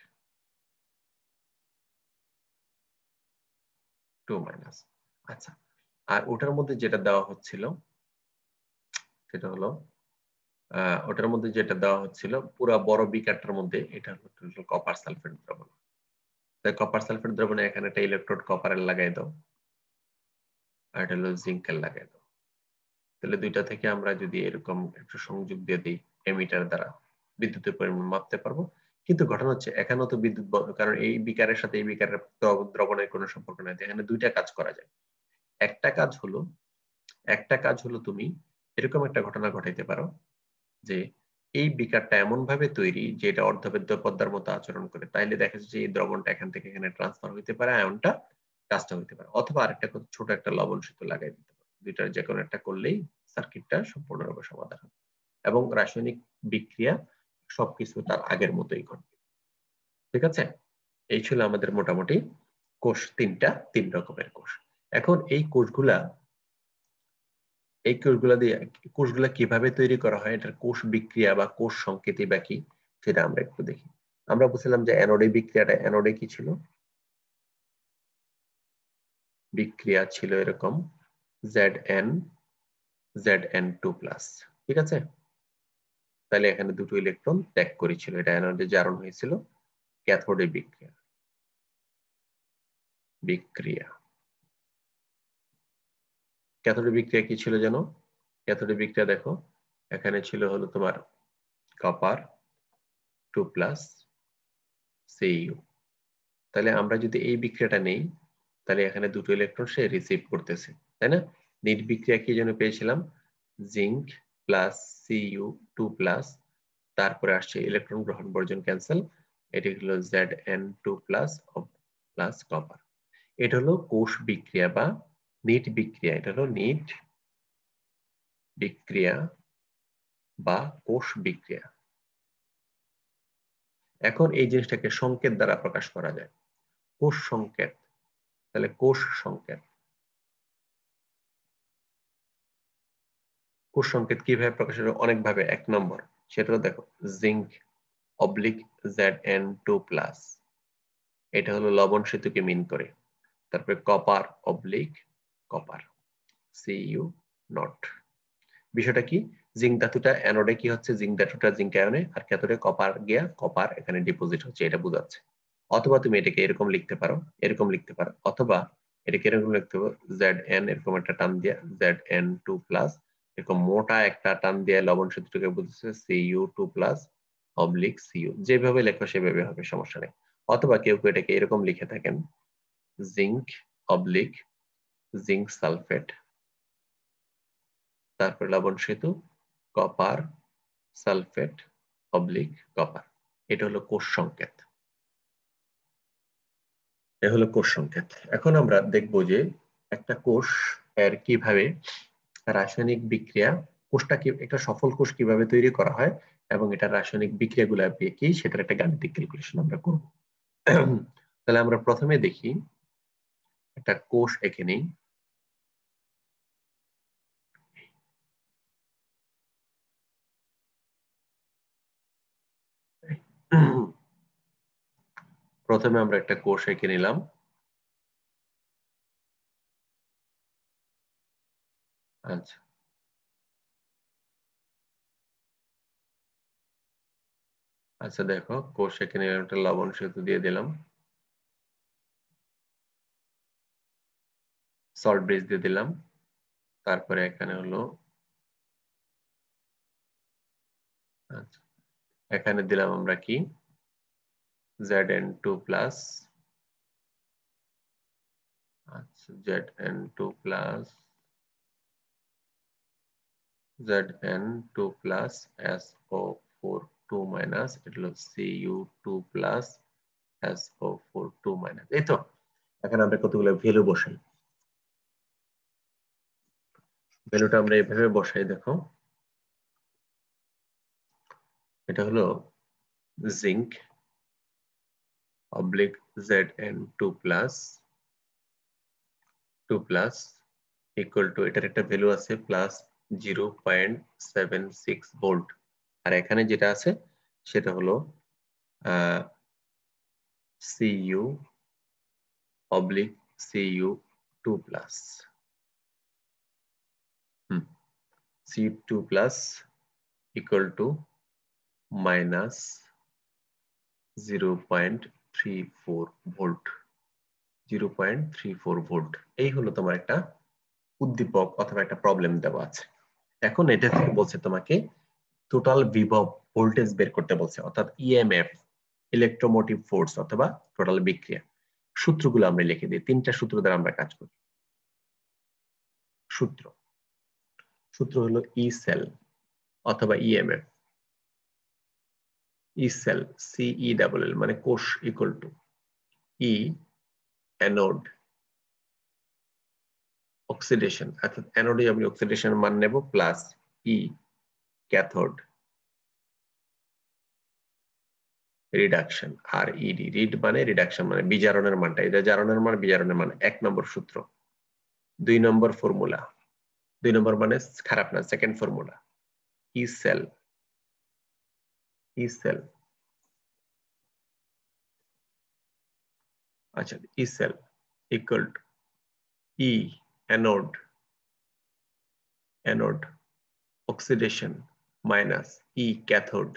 2-। আচ্ছা, আর ওটার মধ্যে যেটা দেওয়া হচ্ছিল সেটা হলো ওটার মধ্যে যেটা দেওয়া হচ্ছিল পুরো বড় বিকারটার মধ্যে, এটা হলো কপার সালফেট দ্রবণ। তাই কপার সালফেট দ্রবণে এখানে একটা ইলেকট্রোড কপারের লাগাই দাও, আর এটা হলো জিঙ্কের লাগাই দাও। তাহলে দুইটা থেকে আমরা যদি এরকম একটু সংযোগ দিয়ে দিই এমিটার দ্বারা, বিদ্যুতের পরিমাণ মাপতে পারবো। কিন্তু ঘটনা হচ্ছে এখানেও তো বিদ্যুৎ, কারণ এই বিকারের সাথে এই বিকারের দ্রবণের কোনো সম্পর্ক নাই, এখানে দুইটা কাজ করা যায়। একটা কাজ হলো তুমি এরকম একটা ঘটনা ঘটাইতে পারো যে এই বিকারটা এমন ভাবে তৈরি যে এটা অর্ধবেদ্য পদ্মার মতো আচরণ করে, তাইলে দেখা যাচ্ছে এই দ্রবণটা এখান থেকে এখানে ট্রান্সফার হইতে পারে, আয়নটা কাজটা হইতে পারে। অথবা আরেকটা ছোট একটা লবণ সেতু লাগাই দিতে পারে, দুইটার যে কোনো একটা করলেই সার্কিটটা সম্পূর্ণরূপে সমাধান হবে, এবং রাসায়নিক বিক্রিয়া সবকিছু তার আগের মতোই ঘটবে। ঠিক আছে, এই ছিল আমাদের মোটামুটি কোষ, তিন রকমের কোষ। এখন এই কোষগুলা কিভাবে তৈরি করা হয়, এটার কোষ বিক্রিয়া বা কোষ সংকেতই বা কি, সেটা আমরা একটু দেখি। আমরা বুঝলাম যে অ্যানোডে বিক্রিয়াটা, অ্যানোডে কি ছিল, বিক্রিয়া ছিল এরকম Zn2+, ঠিক আছে। তাহলে এখানে দুটো ইলেকট্রন ত্যাগ করেছিল, এটা অ্যানোডে জারণ হয়েছিল। ক্যাথোডে বিক্রিয়া ক্যাথোডে বিক্রিয়া কি ছিল যেন, ক্যাথোডে বিক্রিয়া দেখো এখানে ছিল হলো তোমার কপার 2+ Cu। তাহলে আমরা যদি এই বিক্রিয়াটা নেই, তাহলে এখানে দুটো ইলেকট্রন সে রিসিভ করতেছে, তাই না। নিট বিক্রিয়া কি জন্য পেয়েছিলাম, জিঙ্ক প্লাস Cu2+, তারপরে আসছে ইলেকট্রন গ্রহণ বর্জন ক্যান্সেল, এটি হলো Zn2+ কপার। এটা হলো কোষ বিক্রিয়া বা নিট বিক্রিয়া, এটা হলো নিট বিক্রিয়া বা কোষ বিক্রিয়া। এখন এই জিনিসটাকে সংকেত দ্বারা প্রকাশ করা যায়, কোষ সংকেত। তাহলে কোষ সংকেত, কোষ সংকেত কিভাবে প্রকাশ হবে? অনেক ভাবে। এক নম্বর সেটাও দেখো, জিঙ্ক অবলিক Zn2+, এটা হলো লবণ সেতুকে মিন করে। তারপরে কপার অবলিক কপার, Cu0। বিষয়টা কি? জিঙ্ক ধাতুটা অ্যানোডে কি হচ্ছে, জিঙ্ক ধাতুটা জিঙ্ক আয়নে, আর ক্যাথোডে কপার গিয়া কপার এখানে ডিপোজিট হচ্ছে, এটা বোঝাচ্ছে। অথবা তুমি এটাকে এরকম লিখতে পারো, এরকম লিখতে পারো, অথবা এটাকে এরকম লিখতে পারো, Zn এরকম একটা টান দিয়া Zn2+, এরকম মোটা একটা টান দিয়ে লবণ সেতুটাকে বুঝছে Cu2+ অবলিক Cu। যেভাবে লেখো সেভাবে হবে, সমস্যা নেই। অথবা কেউ কেউ এটাকে এরকম লিখে থাকেন, জিঙ্ক অবলিক জিঙ্ক সালফেট, তারপর লবণ সেতু কপার সালফেট অবলিক কপার। এটা হলো কোষ সংকেত, এটা হলো কোষ সংকেত। এখন আমরা দেখব যে একটা কোষ এর কিভাবে রাসায়নিক বিক্রিয়া, কোষটা কি, একটা সফল কোষ কিভাবে তৈরি করা হয় এবং এটা রাসায়নিক বিক্রিয়াগুলো কি সেটার একটা গাণিতিক ক্যালকুলেশন আমরা করব। তাহলে আমরা প্রথমে দেখি একটা কোষ এঁকে নেই। প্রথমে আমরা একটা কোষ এঁকে নিলাম। আচ্ছা, আচ্ছা দেখো, কোষ এঁকে নিলাম, একটা লবণ সেতু দিয়ে দিলাম, সল্ট ব্রিজ দিয়ে দিলাম, তারপরে এখানে হলো, আচ্ছা এখানে দিলাম আমরা কি, Zn2+, আচ্ছা Zn2+, Zn2+, SO4 2-, এটা হলো Cu2+, SO4 2-। এই তো, এখানে আমরা কতগুলো ভ্যালু বসাই, ভ্যালুটা আমরা এইভাবে বসাই। দেখো, এটা হলো zinc oblique Zn2+, 2+ equal to, এটার একটা ভ্যালু আছে +0.76 ভোল্ট, আর এখানে যেটা আছে সেটা হলো Cu oblique Cu2+, Cu2+ equal to -0.34 volt, 0.34 volt. এই হলো তোমার একটা উদ্দীপক অথবা একটা প্রবলেম দেওয়া আছে। এখন এটা থেকে বলছে তোমাকে টোটাল বিভব ভোল্টেজ বের করতে বলছে, অর্থাৎ ইএমএফ, ইলেকট্রোমোটিভ ফোর্স অথবা টোটাল বিক্রিয়া। সূত্রগুলো আমরা লিখে দিই, তিনটা সূত্র দ্বারা আমরা কাজ করি। সূত্র, সূত্র হলো ই সেল অথবা ইএমএফ। ই সেল, CE মানে কোষ, equal to E anode oxidation, অর্থাৎ অ্যানোডে আমি অক্সিডেশন মান নেব, plus E cathode reduction, R E D, read মানে রিডাকশন মানে বিজারণের মানটা, এটা জারণের মান বিজারণের মান, 1 নম্বর সূত্র। 2 নম্বর ফর্মুলা, 2 নম্বর মানে খারাপ না, second formula, E cell, E cell, আচ্ছা E cell equal to E anode, anode oxidation minus E cathode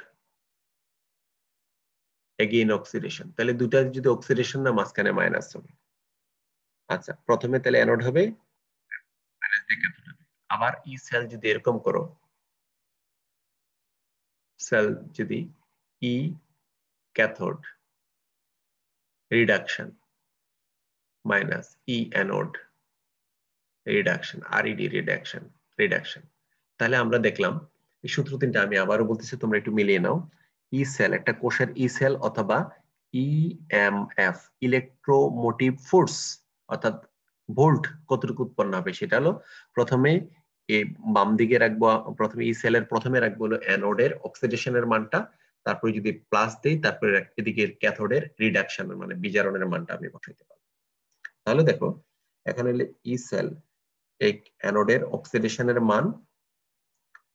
again oxidation. তাহলে দুটা যদি অক্সিডেশন না, মাঝখানে মাইনাস হবে। আচ্ছা, প্রথমে তাহলে অ্যানোড হবে, মাইনাস দিয়ে ক্যাথোড হবে। আবার ই সেল যদি এরকম করো, সেল যদি E cathode reduction minus E anode reduction, RED reduction, reduction, তাহলে আমরা দেখলাম এই সূত্র তিনটা আমি আবারও বলতেছি, তোমরা একটু মিলিয়ে নাও। ই সেল, একটা কোষের ই সেল অথবা ইএমএফ, ইলেকট্রোমোটিভ ফোর্স, অর্থাৎ ভোল্ট কতটুকু উৎপন্ন হবে সেটা হলো, প্রথমে এই বাম দিকে রাখবো, প্রথমে ই সেলের প্রথমে রাখবো হলো অ্যানোডের অক্সিডেশনের মানটা, তারপরে যদি প্লাস দেই তারপরে এদিকে ক্যাথোডের রিডাকশনের মানে বিজারণের মানটা আমি বসাইতে পারবো। তাহলে দেখো এখানে হলে ই সেল এই অ্যানোডের অক্সিডেশনের মান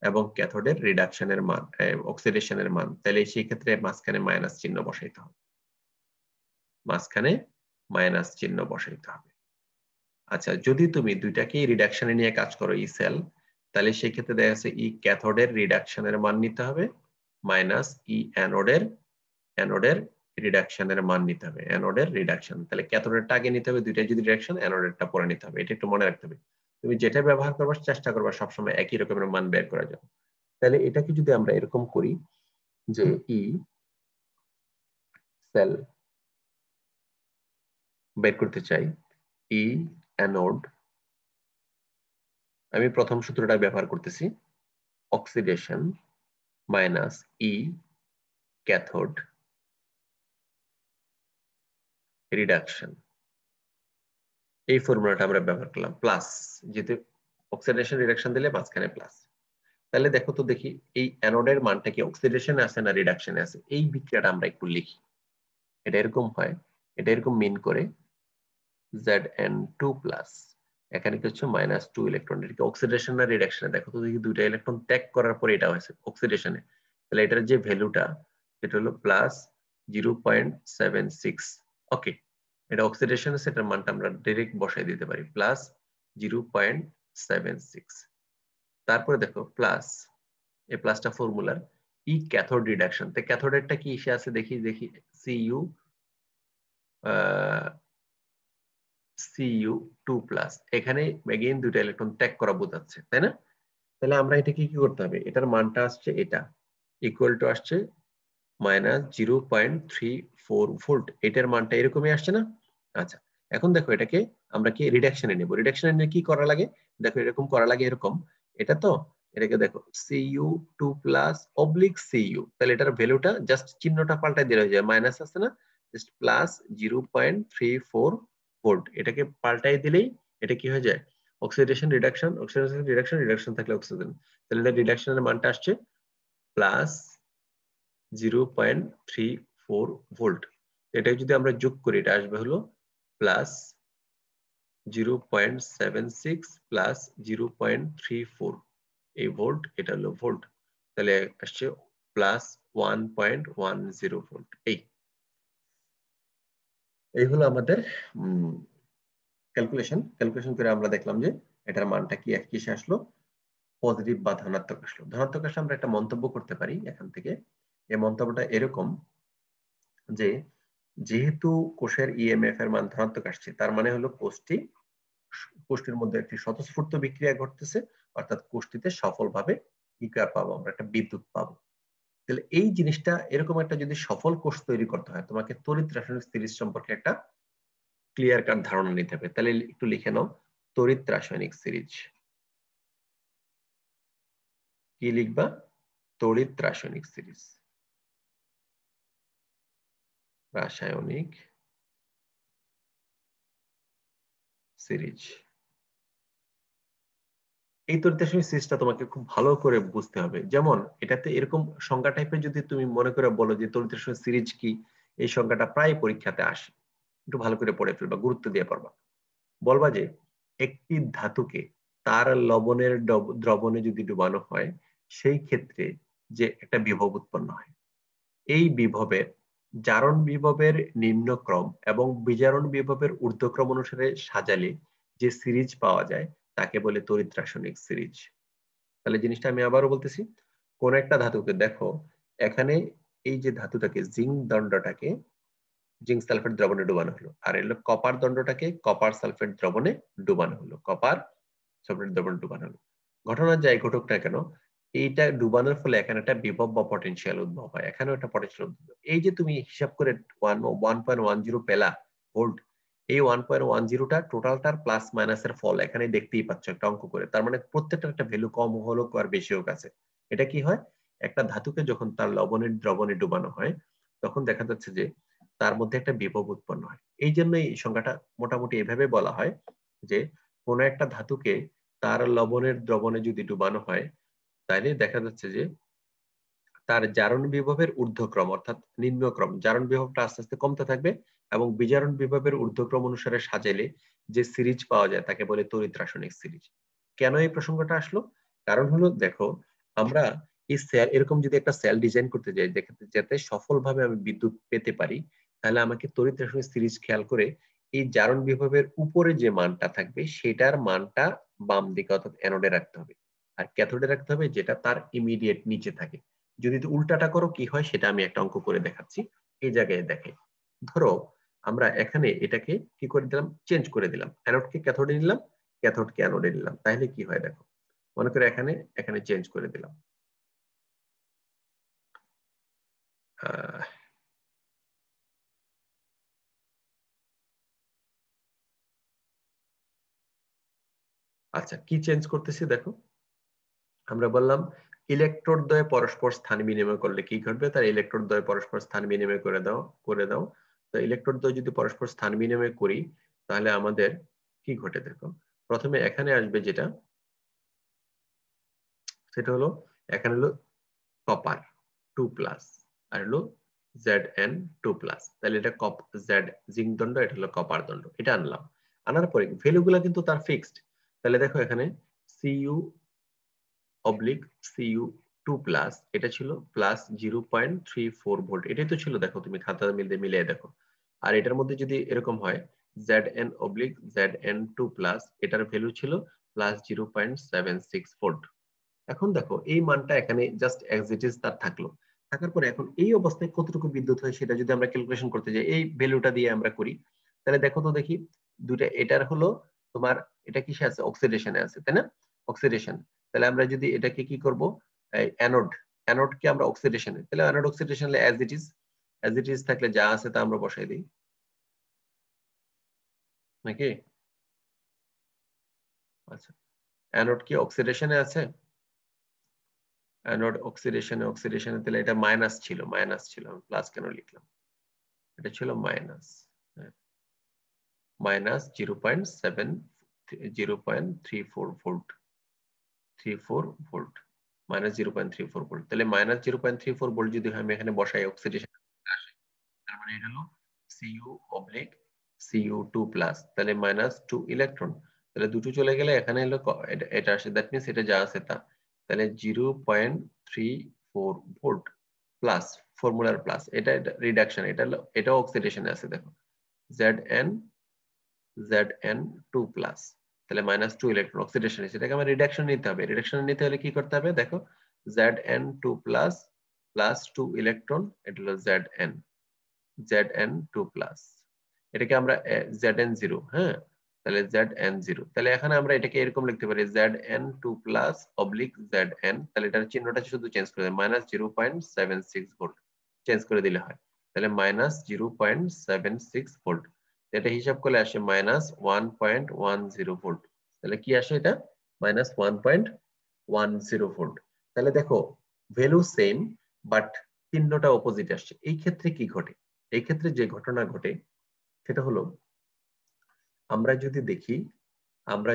এবং ক্যাথোডের রিডাকশনের মান অক্সিডেশনের মান, তাহলে সেই ক্ষেত্রে মাঝখানে মাইনাস চিহ্ন বসাইতে হবে, মাঝখানে মাইনাস চিহ্ন বসাইতে হবে। আচ্ছা, যদি তুমি দুইটাকেই রিডাকশনে নিয়ে কাজ করো ই সেল, তাহলে সেই ক্ষেত্রে দেখা যাচ্ছে ই ক্যাথোডের রিডাকশনের মান নিতে হবে মাইনাস ই অ্যানোডের রিডাকশনের মান নিতে হবে, অ্যানোডের রিডাকশন। তাহলে ক্যাথোডেরটা আগে নিতে হবে, দুইটা যদি রিডাকশন, অ্যানোডেরটা পরে নিতে হবে। এটা একটু মনে রাখতে হবে। তুমি যেটা ব্যবহার করবার চেষ্টা করবা সবসময় একই রকমের মান বের করা যাবে। তাহলে এটাকে যদি আমরা এরকম করি যে ই সেল বের করতে চাই, ই অ্যানোড, আমি প্রথম সূত্রটা ব্যবহার করতেছি, oxidation minus E cathode reduction, এই ফর্মুলাটা আমরা ব্যবহার করলাম, প্লাস যেহেতু অক্সিডেশন রিডাকশন দিলে মাঝখানে প্লাস। তাহলে দেখো তো দেখি এই অ্যানোডের মানটা কি অক্সিডেশনে আছে না রিডাকশনে আছে, এই বিক্রিয়াটা আমরা একটু লিখি। এটা এরকম হয়, এটা এরকম মিন করে Zn2 প্লাস, এখানে কি হচ্ছে -2 ইলেকট্রন, এটা কি অক্সিডেশন না রিডাকশনে, দেখো তো দেখি দুইটা ইলেকট্রন ত্যাগ করার পরে এটা হয়েছে অক্সিডেশনে, তাহলে এটার যে ভ্যালুটা সেটা হলো +0.76। ওকে, এটা অক্সিডেশন আছে, এটার মানটা আমরা ডাইরেক্ট বসাই দিতে পারি +0.76। তারপরে দেখো প্লাস, এই প্লাসটা ফর্মুলার ই ক্যাথোড রিডাকশন, তো ক্যাথোডেরটা কি এসে আছে দেখি দেখি Cu Cu2+, এখানে এগেইন দুটো ইলেকট্রন ত্যাগ করা বোঝাচ্ছে, তাই না? তাহলে আমরা এটাকে কি করতে হবে, এটার মানটা আসছে এটা ইকুয়াল টু আসছে -0.34 ভোল্ট, এটার মানটা এরকমই আসছে না? আচ্ছা, এখন দেখো এটাকে আমরা কি রিডাকশনে নেব, রিডাকশনে নিয়ে কি করা লাগে, দেখো এরকম করা লাগে, এরকম এটা তো, এটাকে দেখো Cu2+/Cu, তাহলে এটার ভ্যালুটা জাস্ট চিহ্নটা পাল্টাই দিলে হয়ে যায়, মাইনাস আছে না, জাস্ট +0.34 ভোল্ট, এটাকে পাল্টাই দিলেই এটা কি হয়ে যায়, oxidation reduction, oxidation reduction, reduction থাকলে অক্সিজেন, তাহলে এটা রিডাকশনের মানটা আসছে +0.34 ভোল্ট। এটা যদি আমরা যোগ করি এটা আসবে হলো +0.76 +0.34, এই ভোল্ট, এটা হলো ভোল্ট, তাহলে আসছে +1.10 ভোল্ট। এই হলো আমাদের ক্যালকুলেশন করে আমরা দেখলাম যে এটার মানটা কি কিসে আসলো, পজিটিভ বা ধনাত্মক আসলো। ধনাত্মক আসলে আমরা একটা মন্তব্য করতে পারি এখান থেকে, এই মন্তব্যটা এরকম যে যেহেতু কোষের ইএমএফ এর মান ধনাত্মক আসছে, তার মানে হলো কোষটির মধ্যে একটি স্বতঃস্ফূর্ত বিক্রিয়া ঘটতেছে, অর্থাৎ কোষটিতে সফলভাবে পাবো, আমরা একটা বিদ্যুৎ পাবো। তাহলে এই জিনিসটা এরকম একটা যদি সফল কোষ তৈরি করতে হয়, তোমাকে তড়িৎ রাসায়নিক সিরিজ সম্পর্কে একটা ক্লিয়ার কাট ধারণা নিতে হবে। তাহলে একটু লিখে নাও, তড়িৎ রাসায়নিক সিরিজ। কি লিখবা? তড়িৎ রাসায়নিক সিরিজ, রাসায়নিক সিরিজ। এই তড়িৎ রাসায়নিক সিরিজটা তোমাকে খুব ভালো করে বুঝতে হবে। যেমন এটাতে এরকম সংজ্ঞা টাইপের যদি তুমি মনে করে বলো যে তড়িৎ রাসায়নিক সিরিজ কি, এই সংজ্ঞাটা প্রায় পরীক্ষাতে আসে, একটু ভালো করে পড়ে ফেলবা, গুরুত্ব দিয়ে পড়বা। বলবা যে একটি ধাতুকে তার লবণের দ্রবণে যদি ডুবানো হয়, সেই ক্ষেত্রে যে একটা বিভব উৎপন্ন হয়, এই বিভবের জারণ বিভবের নিম্নক্রম এবং বিজারণ বিভবের ঊর্ধ্বক্রম অনুসারে সাজালে যে সিরিজ পাওয়া যায় তাকে বলে তড়িৎ রাসায়নিক সিরিজ। তাহলে জিনিসটা আমি আবারও বলতেছি, কোন একটা ধাতুকে দেখো, এখানে এই যে ধাতুটাকে জিঙ্ক সালফেট দ্রবণে ডুবানো হলো, আর এলো কপার দণ্ডটাকে কপার সালফেট দ্রবণে ডুবানো হলো, কপার সালফেট দ্রবণে ডুবানো হলো। ঘটনা যাই ঘটুক না কেন, এইটা ডুবানোর ফলে এখানে একটা বিভব বা পটেনশিয়াল উদ্ভব হয়, এখানেও একটা পটেনশিয়াল উদ্ভব। এই যে তুমি হিসাব করে 1.10 পেলা ভোল্ট, এই 1.10টা টোটালটার প্লাস মাইনাসের ফল এখানে দেখতেই পাচ্ছ একটা অঙ্ক করে, তার মানে প্রত্যেকটা একটা ভ্যালু কম হলো আর বেশি হোক আছে। এটা কি হয়, একটা ধাতুকে যখন তার লবণের দ্রবণে ডুবানো হয়, তখন দেখা যাচ্ছে যে তার মধ্যে একটা বিভব উৎপন্ন হয়। এই জন্য এই সংখ্যাটা মোটামুটি এভাবে বলা হয় যে কোন একটা ধাতুকে তার লবণের দ্রবণে যদি ডুবানো হয়, তাহলে দেখা যাচ্ছে যে তার জারণ বিভবের ঊর্ধ্বক্রম অর্থাৎ নিম্নক্রম, জারণ বিভবটা আস্তে আস্তে কমতে থাকবে এবং বিজারণ বিভবের ঊর্ধ্বক্রম অনুসারে সাজাইলে যে সিরিজ পাওয়া যায় তাকে বলে তড়িৎ রাসায়নিক সিরিজ। কেন এই প্রসঙ্গটা আসলো? কারণ হলো দেখো, আমরা এই সেল, এরকম যদি একটা সেল ডিজাইন করতে যাই যাতে সফলভাবে আমি বিদ্যুৎ পেতে পারি, তাহলে আমাকে তড়িৎ রাসায়নিক সিরিজ খেয়াল করে এই জারণ বিভবের উপরে যে মানটা থাকবে সেটার মানটা বাম দিকে অর্থাৎ অ্যানোডে রাখতে হবে, আর ক্যাথোডে রাখতে হবে যেটা তার ইমিডিয়েট নিচে থাকে। যদি উল্টাটা করো কি হয় সেটা আমি একটা অঙ্ক করে দেখাচ্ছি। এই জায়গায় দেখে, ধরো আমরা এখানে এটাকে কি করে দিলাম, চেঞ্জ করে দিলাম, অ্যানোডকে ক্যাথোডে নিলাম, ক্যাথোডকে অ্যানোডে নিলাম, তাহলে কি হয় দেখো, মনে করে এখানে এখানে চেঞ্জ করে দিলাম। আচ্ছা, কি চেঞ্জ করতেছি দেখো, আমরা বললাম ইলেকট্রোড দ্বয় পরস্পর স্থান বিনিময় করলে কি ঘটবে, তার ইলেকট্রোড দ্বয় পরস্পর স্থান বিনিময় করে দাও। তো ইলেকট্রোড দ্বয় যদি পরস্পর স্থান বিনিময় করি তাহলে আমাদের কি ঘটে দেখো, প্রথমে এখানে আসবে যেটা, সেটা হলো এখানে হলো কপার 2+, আর হলো Zn2+, তাহলে এটা জেড জিঙ্ক দণ্ড, এটা হলো কপার দণ্ড, এটা আনলাম। আনার পরে ভ্যালুগুলো কিন্তু তার ফিক্সড, তাহলে দেখো এখানে Cu/Cu2+, এটা ছিল +0.34 ভোল্ট, এটাই তো ছিল, দেখো তুমি খাতা মিলিয়ে দেখো। আর এটার মধ্যে যদি এরকম হয় Zn/Zn2+, এটার ভ্যালু ছিল +0.76 ভোল্ট। এখন দেখো এই মানটা এখানে জাস্ট অ্যাজ ইট ইজ তার থাকলো, থাকার পরে এখন এই অবস্থায় কতটুকু বিদ্যুৎ হয় সেটা যদি আমরা ক্যালকুলেশন করতে যাই, এই ভ্যালুটা দিয়ে আমরা করি, তাহলে দেখো তো দেখি দুটা, এটার হলো তোমার, এটা কিসে আছে, অক্সিডেশনে আছে, তাই না, অক্সিডেশন। তাহলে আমরা যদি এটাকে কি করব, অ্যানোড, অ্যানোডকে আমরা অক্সিডেশনে, তাহলে anode oxidation as it is থাকলে যা আছে তা আমরা বসাই দিই নাকি। আচ্ছা, অ্যানোড কি অক্সিডেশনে আছে, অ্যানোড অক্সিডেশনে তাহলে এটা মাইনাস ছিল, আমি প্লাস কেন লিখলাম, এটা ছিল মাইনাস, -0.7 0.34 ভোল্ট, 34 ভোল্ট, -0.34 ভোল্ট, তাহলে -0.34 ভোল্ট যদি আমি এখানে বসাই অক্সিডেশন আসে, তার মানে এটা হলো Cu/Cu2+, তাহলে -2 ইলেকট্রন, তাহলে দুটো চলে গেলে এখানে হলো এটা আসে, দ্যাট মিন্স এটা যা আছে তা, তাহলে 0.34 ভোল্ট প্লাস, ফর্মুলার প্লাস, এটা রিডাকশন, এটা অক্সিডেশনে আছে দেখো, Zn2+, তাহলে -2 ইলেকট্রন অক্সিডেশন, সেটাকে আমার রিডাকশন নিতে হবে, রিডাকশন নিতে হলে কি করতে হবে দেখো, Zn2+ প্লাস 2 ইলেকট্রন, এটা হলো Zn2+, এটাকে আমরা Zn0, হ্যাঁ, তাহলে Zn0, তাহলে এখানে আমরা এটাকে এরকম লিখতে পারি Zn2+/Zn, তাহলে এটার চিহ্নটা শুধু চেঞ্জ করে -0.76 ভোল্ট চেঞ্জ করে দিলে হয়, তাহলে -0.76 ভোল্ট, এটা হিসাব করলে আসে -1.10 ভোল্ট, তাহলে কি আসে এটা -1.10 ভোল্ট। তাহলে দেখো ভ্যালু সেম বাট চিহ্নটা অপোজিট আসছে, এই ক্ষেত্রে কি ঘটে, এই ক্ষেত্রে যে ঘটনা ঘটে সেটা হলো, আমরা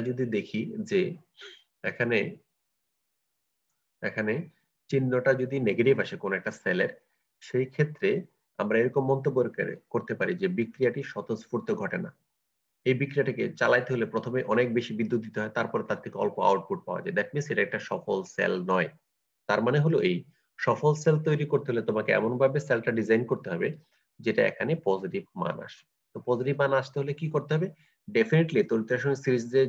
যদি দেখি যে এখানে এখানে চিহ্নটা যদি নেগেটিভ আসে কোন একটা সেলের, সেই ক্ষেত্রে আমরা এরকম মন্তব্য করতে পারি যে বিক্রিয়াটি স্বতঃস্ফূর্ত ঘটে না, এই বিক্রিয়াটাকে চালাইতে হলে প্রথমে অনেক বেশি বিদ্যুৎ দিতে হয়, তারপর তার থেকে অল্প আউটপুট পাওয়া যায়, দ্যাট মিনস এটা একটা সফল সেল নয়। তার মানে হলো এই, সফল সেল তৈরি করতে হলে তোমাকে এমন ভাবে সেলটা ডিজাইন করতে হবে যেটা এখানে পজিটিভ মান আসে। তো পজিটিভ মান আসতে হলে কি করতে হবে, ডেফিনেটলি তড়িৎ রাসায়নিক সিরিজে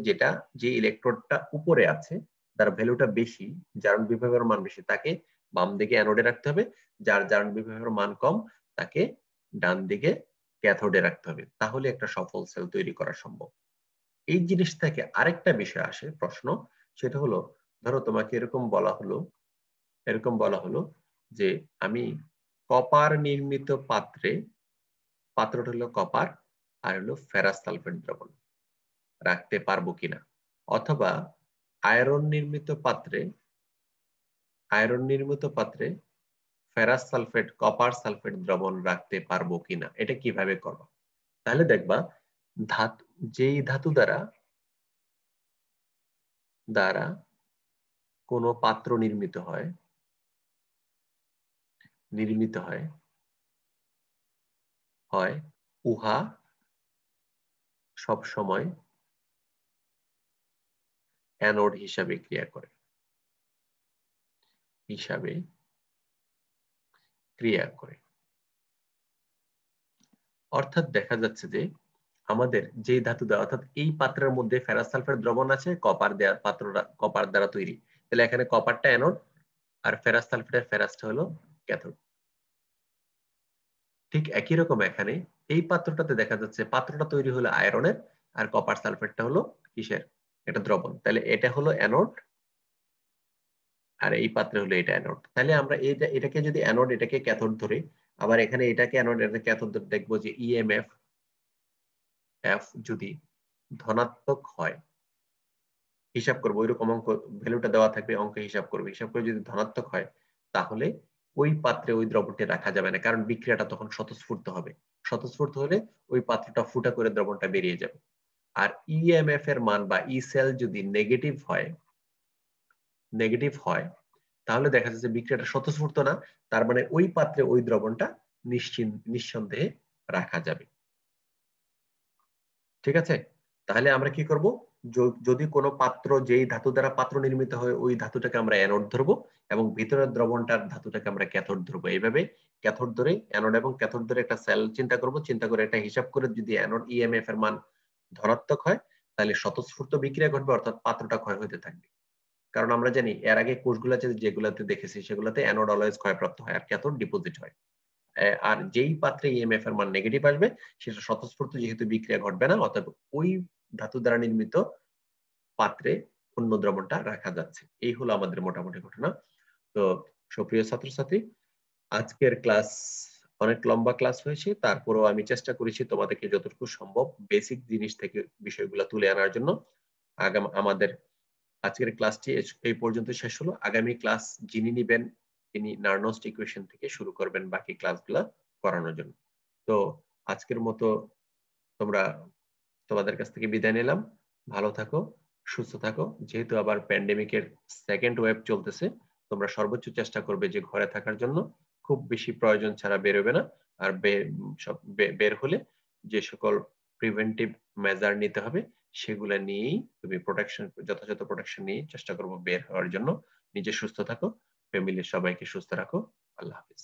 যে ইলেকট্রোডটা উপরে আছে তার ভ্যালুটা বেশি, জারণ বিভবের মান বেশি, তাকে বাম দিকে অ্যানোডে রাখতে হবে, যার জারণ বিভবের মান কম তাকে ডান দিকে ক্যাথোডে রাখতে হবে, তাহলে একটা সফল সেল তৈরি করা সম্ভব। এই জিনিস থেকে আরেকটা বিষয় আসে প্রশ্ন, সেটা হলো ধরো তোমাকে এরকম বলা হলো যে আমি কপার নির্মিত পাত্রটা হলো কপার আর হলো ফেরাস সালফেট দ্রবণ রাখতে পারবো কিনা, অথবা আয়রন নির্মিত পাত্রে ফেরাস সালফেট কপার সালফেট দ্রবণ রাখতে পারবো কিনা, এটা কিভাবে করবো, তাহলে দেখবা যেই ধাতু দ্বারা কোনো পাত্র নির্মিত হয়, নির্মিত হয় উহা সব সময় অ্যানোড হিসাবে ক্রিয়া করে। অর্থাৎ দেখা যাচ্ছে যে আমাদের যে ধাতু দেওয়া, অর্থাৎ এই পাত্রের মধ্যে ফেরাস সালফার দ্রবণ আছে, কপার দ্বারা তৈরি, তাহলে এখানে কপারটা অ্যানোড আর ফেরাস সালফেটের ফেরাসটা হলো ক্যাথোড। ঠিক একই রকম এখানে এই পাত্রটাতে দেখা যাচ্ছে পাত্রটা তৈরি হলো আয়রনের আর কপার সালফেটটা হলো কিসের, এটা দ্রবণ, তাহলে এটা হলো অ্যানোড আর এই পাত্রে হলো এটা অ্যানোড। তাহলে আমরা এটাকে যদি অ্যানোড এটাকে ক্যাথোড ধরে, আবার এখানে এটাকে অ্যানোড এটাকে ক্যাথোড ধরে, দেখবো যে ইএমএফ যদি ধনাত্মক হয়, হিসাব করবো ওইরকম অঙ্ক ভ্যালুটা দেওয়া থাকবে, অঙ্কে হিসাব করে যদি ধনাত্মক হয় তাহলে ওই পাত্রে ওই দ্রবণটি রাখা যাবে না, কারণ বিক্রিয়াটা তখন স্বতঃস্ফূর্ত হবে। স্বতঃস্ফূর্ত হলে ওই পাত্রটা ফুটা করে দ্রবণটা বেরিয়ে যাবে। আর ইএমএফ এর মান বা ই সেল যদি নেগেটিভ হয় তাহলে দেখা যাচ্ছে বিক্রিয়াটা স্বতঃস্ফূর্ত না, তার মানে ওই পাত্রে ওই দ্রবণটা নিঃসন্দেহে রাখা যাবে। ঠিক আছে, তাহলে আমরা কি করব, যদি কোনো পাত্র যেই ধাতু দ্বারা পাত্র নির্মিত হয় ওই ধাতুটাকে আমরা অ্যানোড ধরবো এবং ভিতরের দ্রবণটার ধাতুটাকে আমরা ক্যাথোড ধরবো। এইভাবে ক্যাথোড ধরে অ্যানোড এবং ক্যাথোড ধরে একটা সেল চিন্তা করব, চিন্তা করে একটা হিসাব করে যদি অ্যানোড ইএমএফ এর মান ধনাত্মক হয় তাহলে স্বতঃস্ফূর্ত বিক্রিয়া ঘটবে, অর্থাৎ পাত্রটা ক্ষয় হতে থাকবে। কারণ আমরা জানি এর আগে কোষগুলো যেগুলাতে দেখেছি সেগুলোতে অ্যানোড অলওয়েজ ক্ষয়প্রাপ্ত হয় আর ক্যাথোড ডিপোজিট হয়। আর যেই পাত্রে ইএমএফ এর মান নেগেটিভ আসবে সেটা স্বতঃস্ফূর্ত যেহেতু বিক্রিয়া ঘটবে না, অতএব ওই ধাতু দ্বারা নির্মিত পাত্রে অন্য দ্রবণটা রাখা যাচ্ছে। এই হলো আমাদের মোটামুটি ঘটনা। তো সুপ্রিয় ছাত্রছাত্রী, আজকের ক্লাস অনেক লম্বা ক্লাস হয়েছে, তারপরেও আমি চেষ্টা করেছি তোমাদেরকে যতটুকু সম্ভব বেসিক জিনিস থেকে বিষয়গুলো তুলে আনার জন্য। আমাদের আজকের ক্লাসটি এই পর্যন্ত শেষ হলো। আগামী ক্লাস যিনি নিবেন তিনি নার্নস্ট ইকুয়েশন থেকে শুরু করবেন বাকি ক্লাসগুলো করানোর জন্য। তো আজকের মতো তোমাদের কাছ থেকে বিদায় নিলাম। ভালো থাকো, সুস্থ থাকো। যেহেতু আবার প্যান্ডেমিকের সেকেন্ড ওয়েভ চলতেছে, তোমরা সর্বোচ্চ চেষ্টা করবে যে ঘরে থাকার জন্য, খুব বেশি প্রয়োজন ছাড়া বেরোবে না। আর বের হলে যে সকল প্রিভেন্টিভ মেজার নিতে হবে সেগুলো নিয়েই তুমি যথাযথ প্রোটেকশন নিয়ে চেষ্টা করবো বের হওয়ার জন্য। নিজে সুস্থ থাকো, ফ্যামিলির সবাইকে সুস্থ রাখো। আল্লাহ হাফিজ।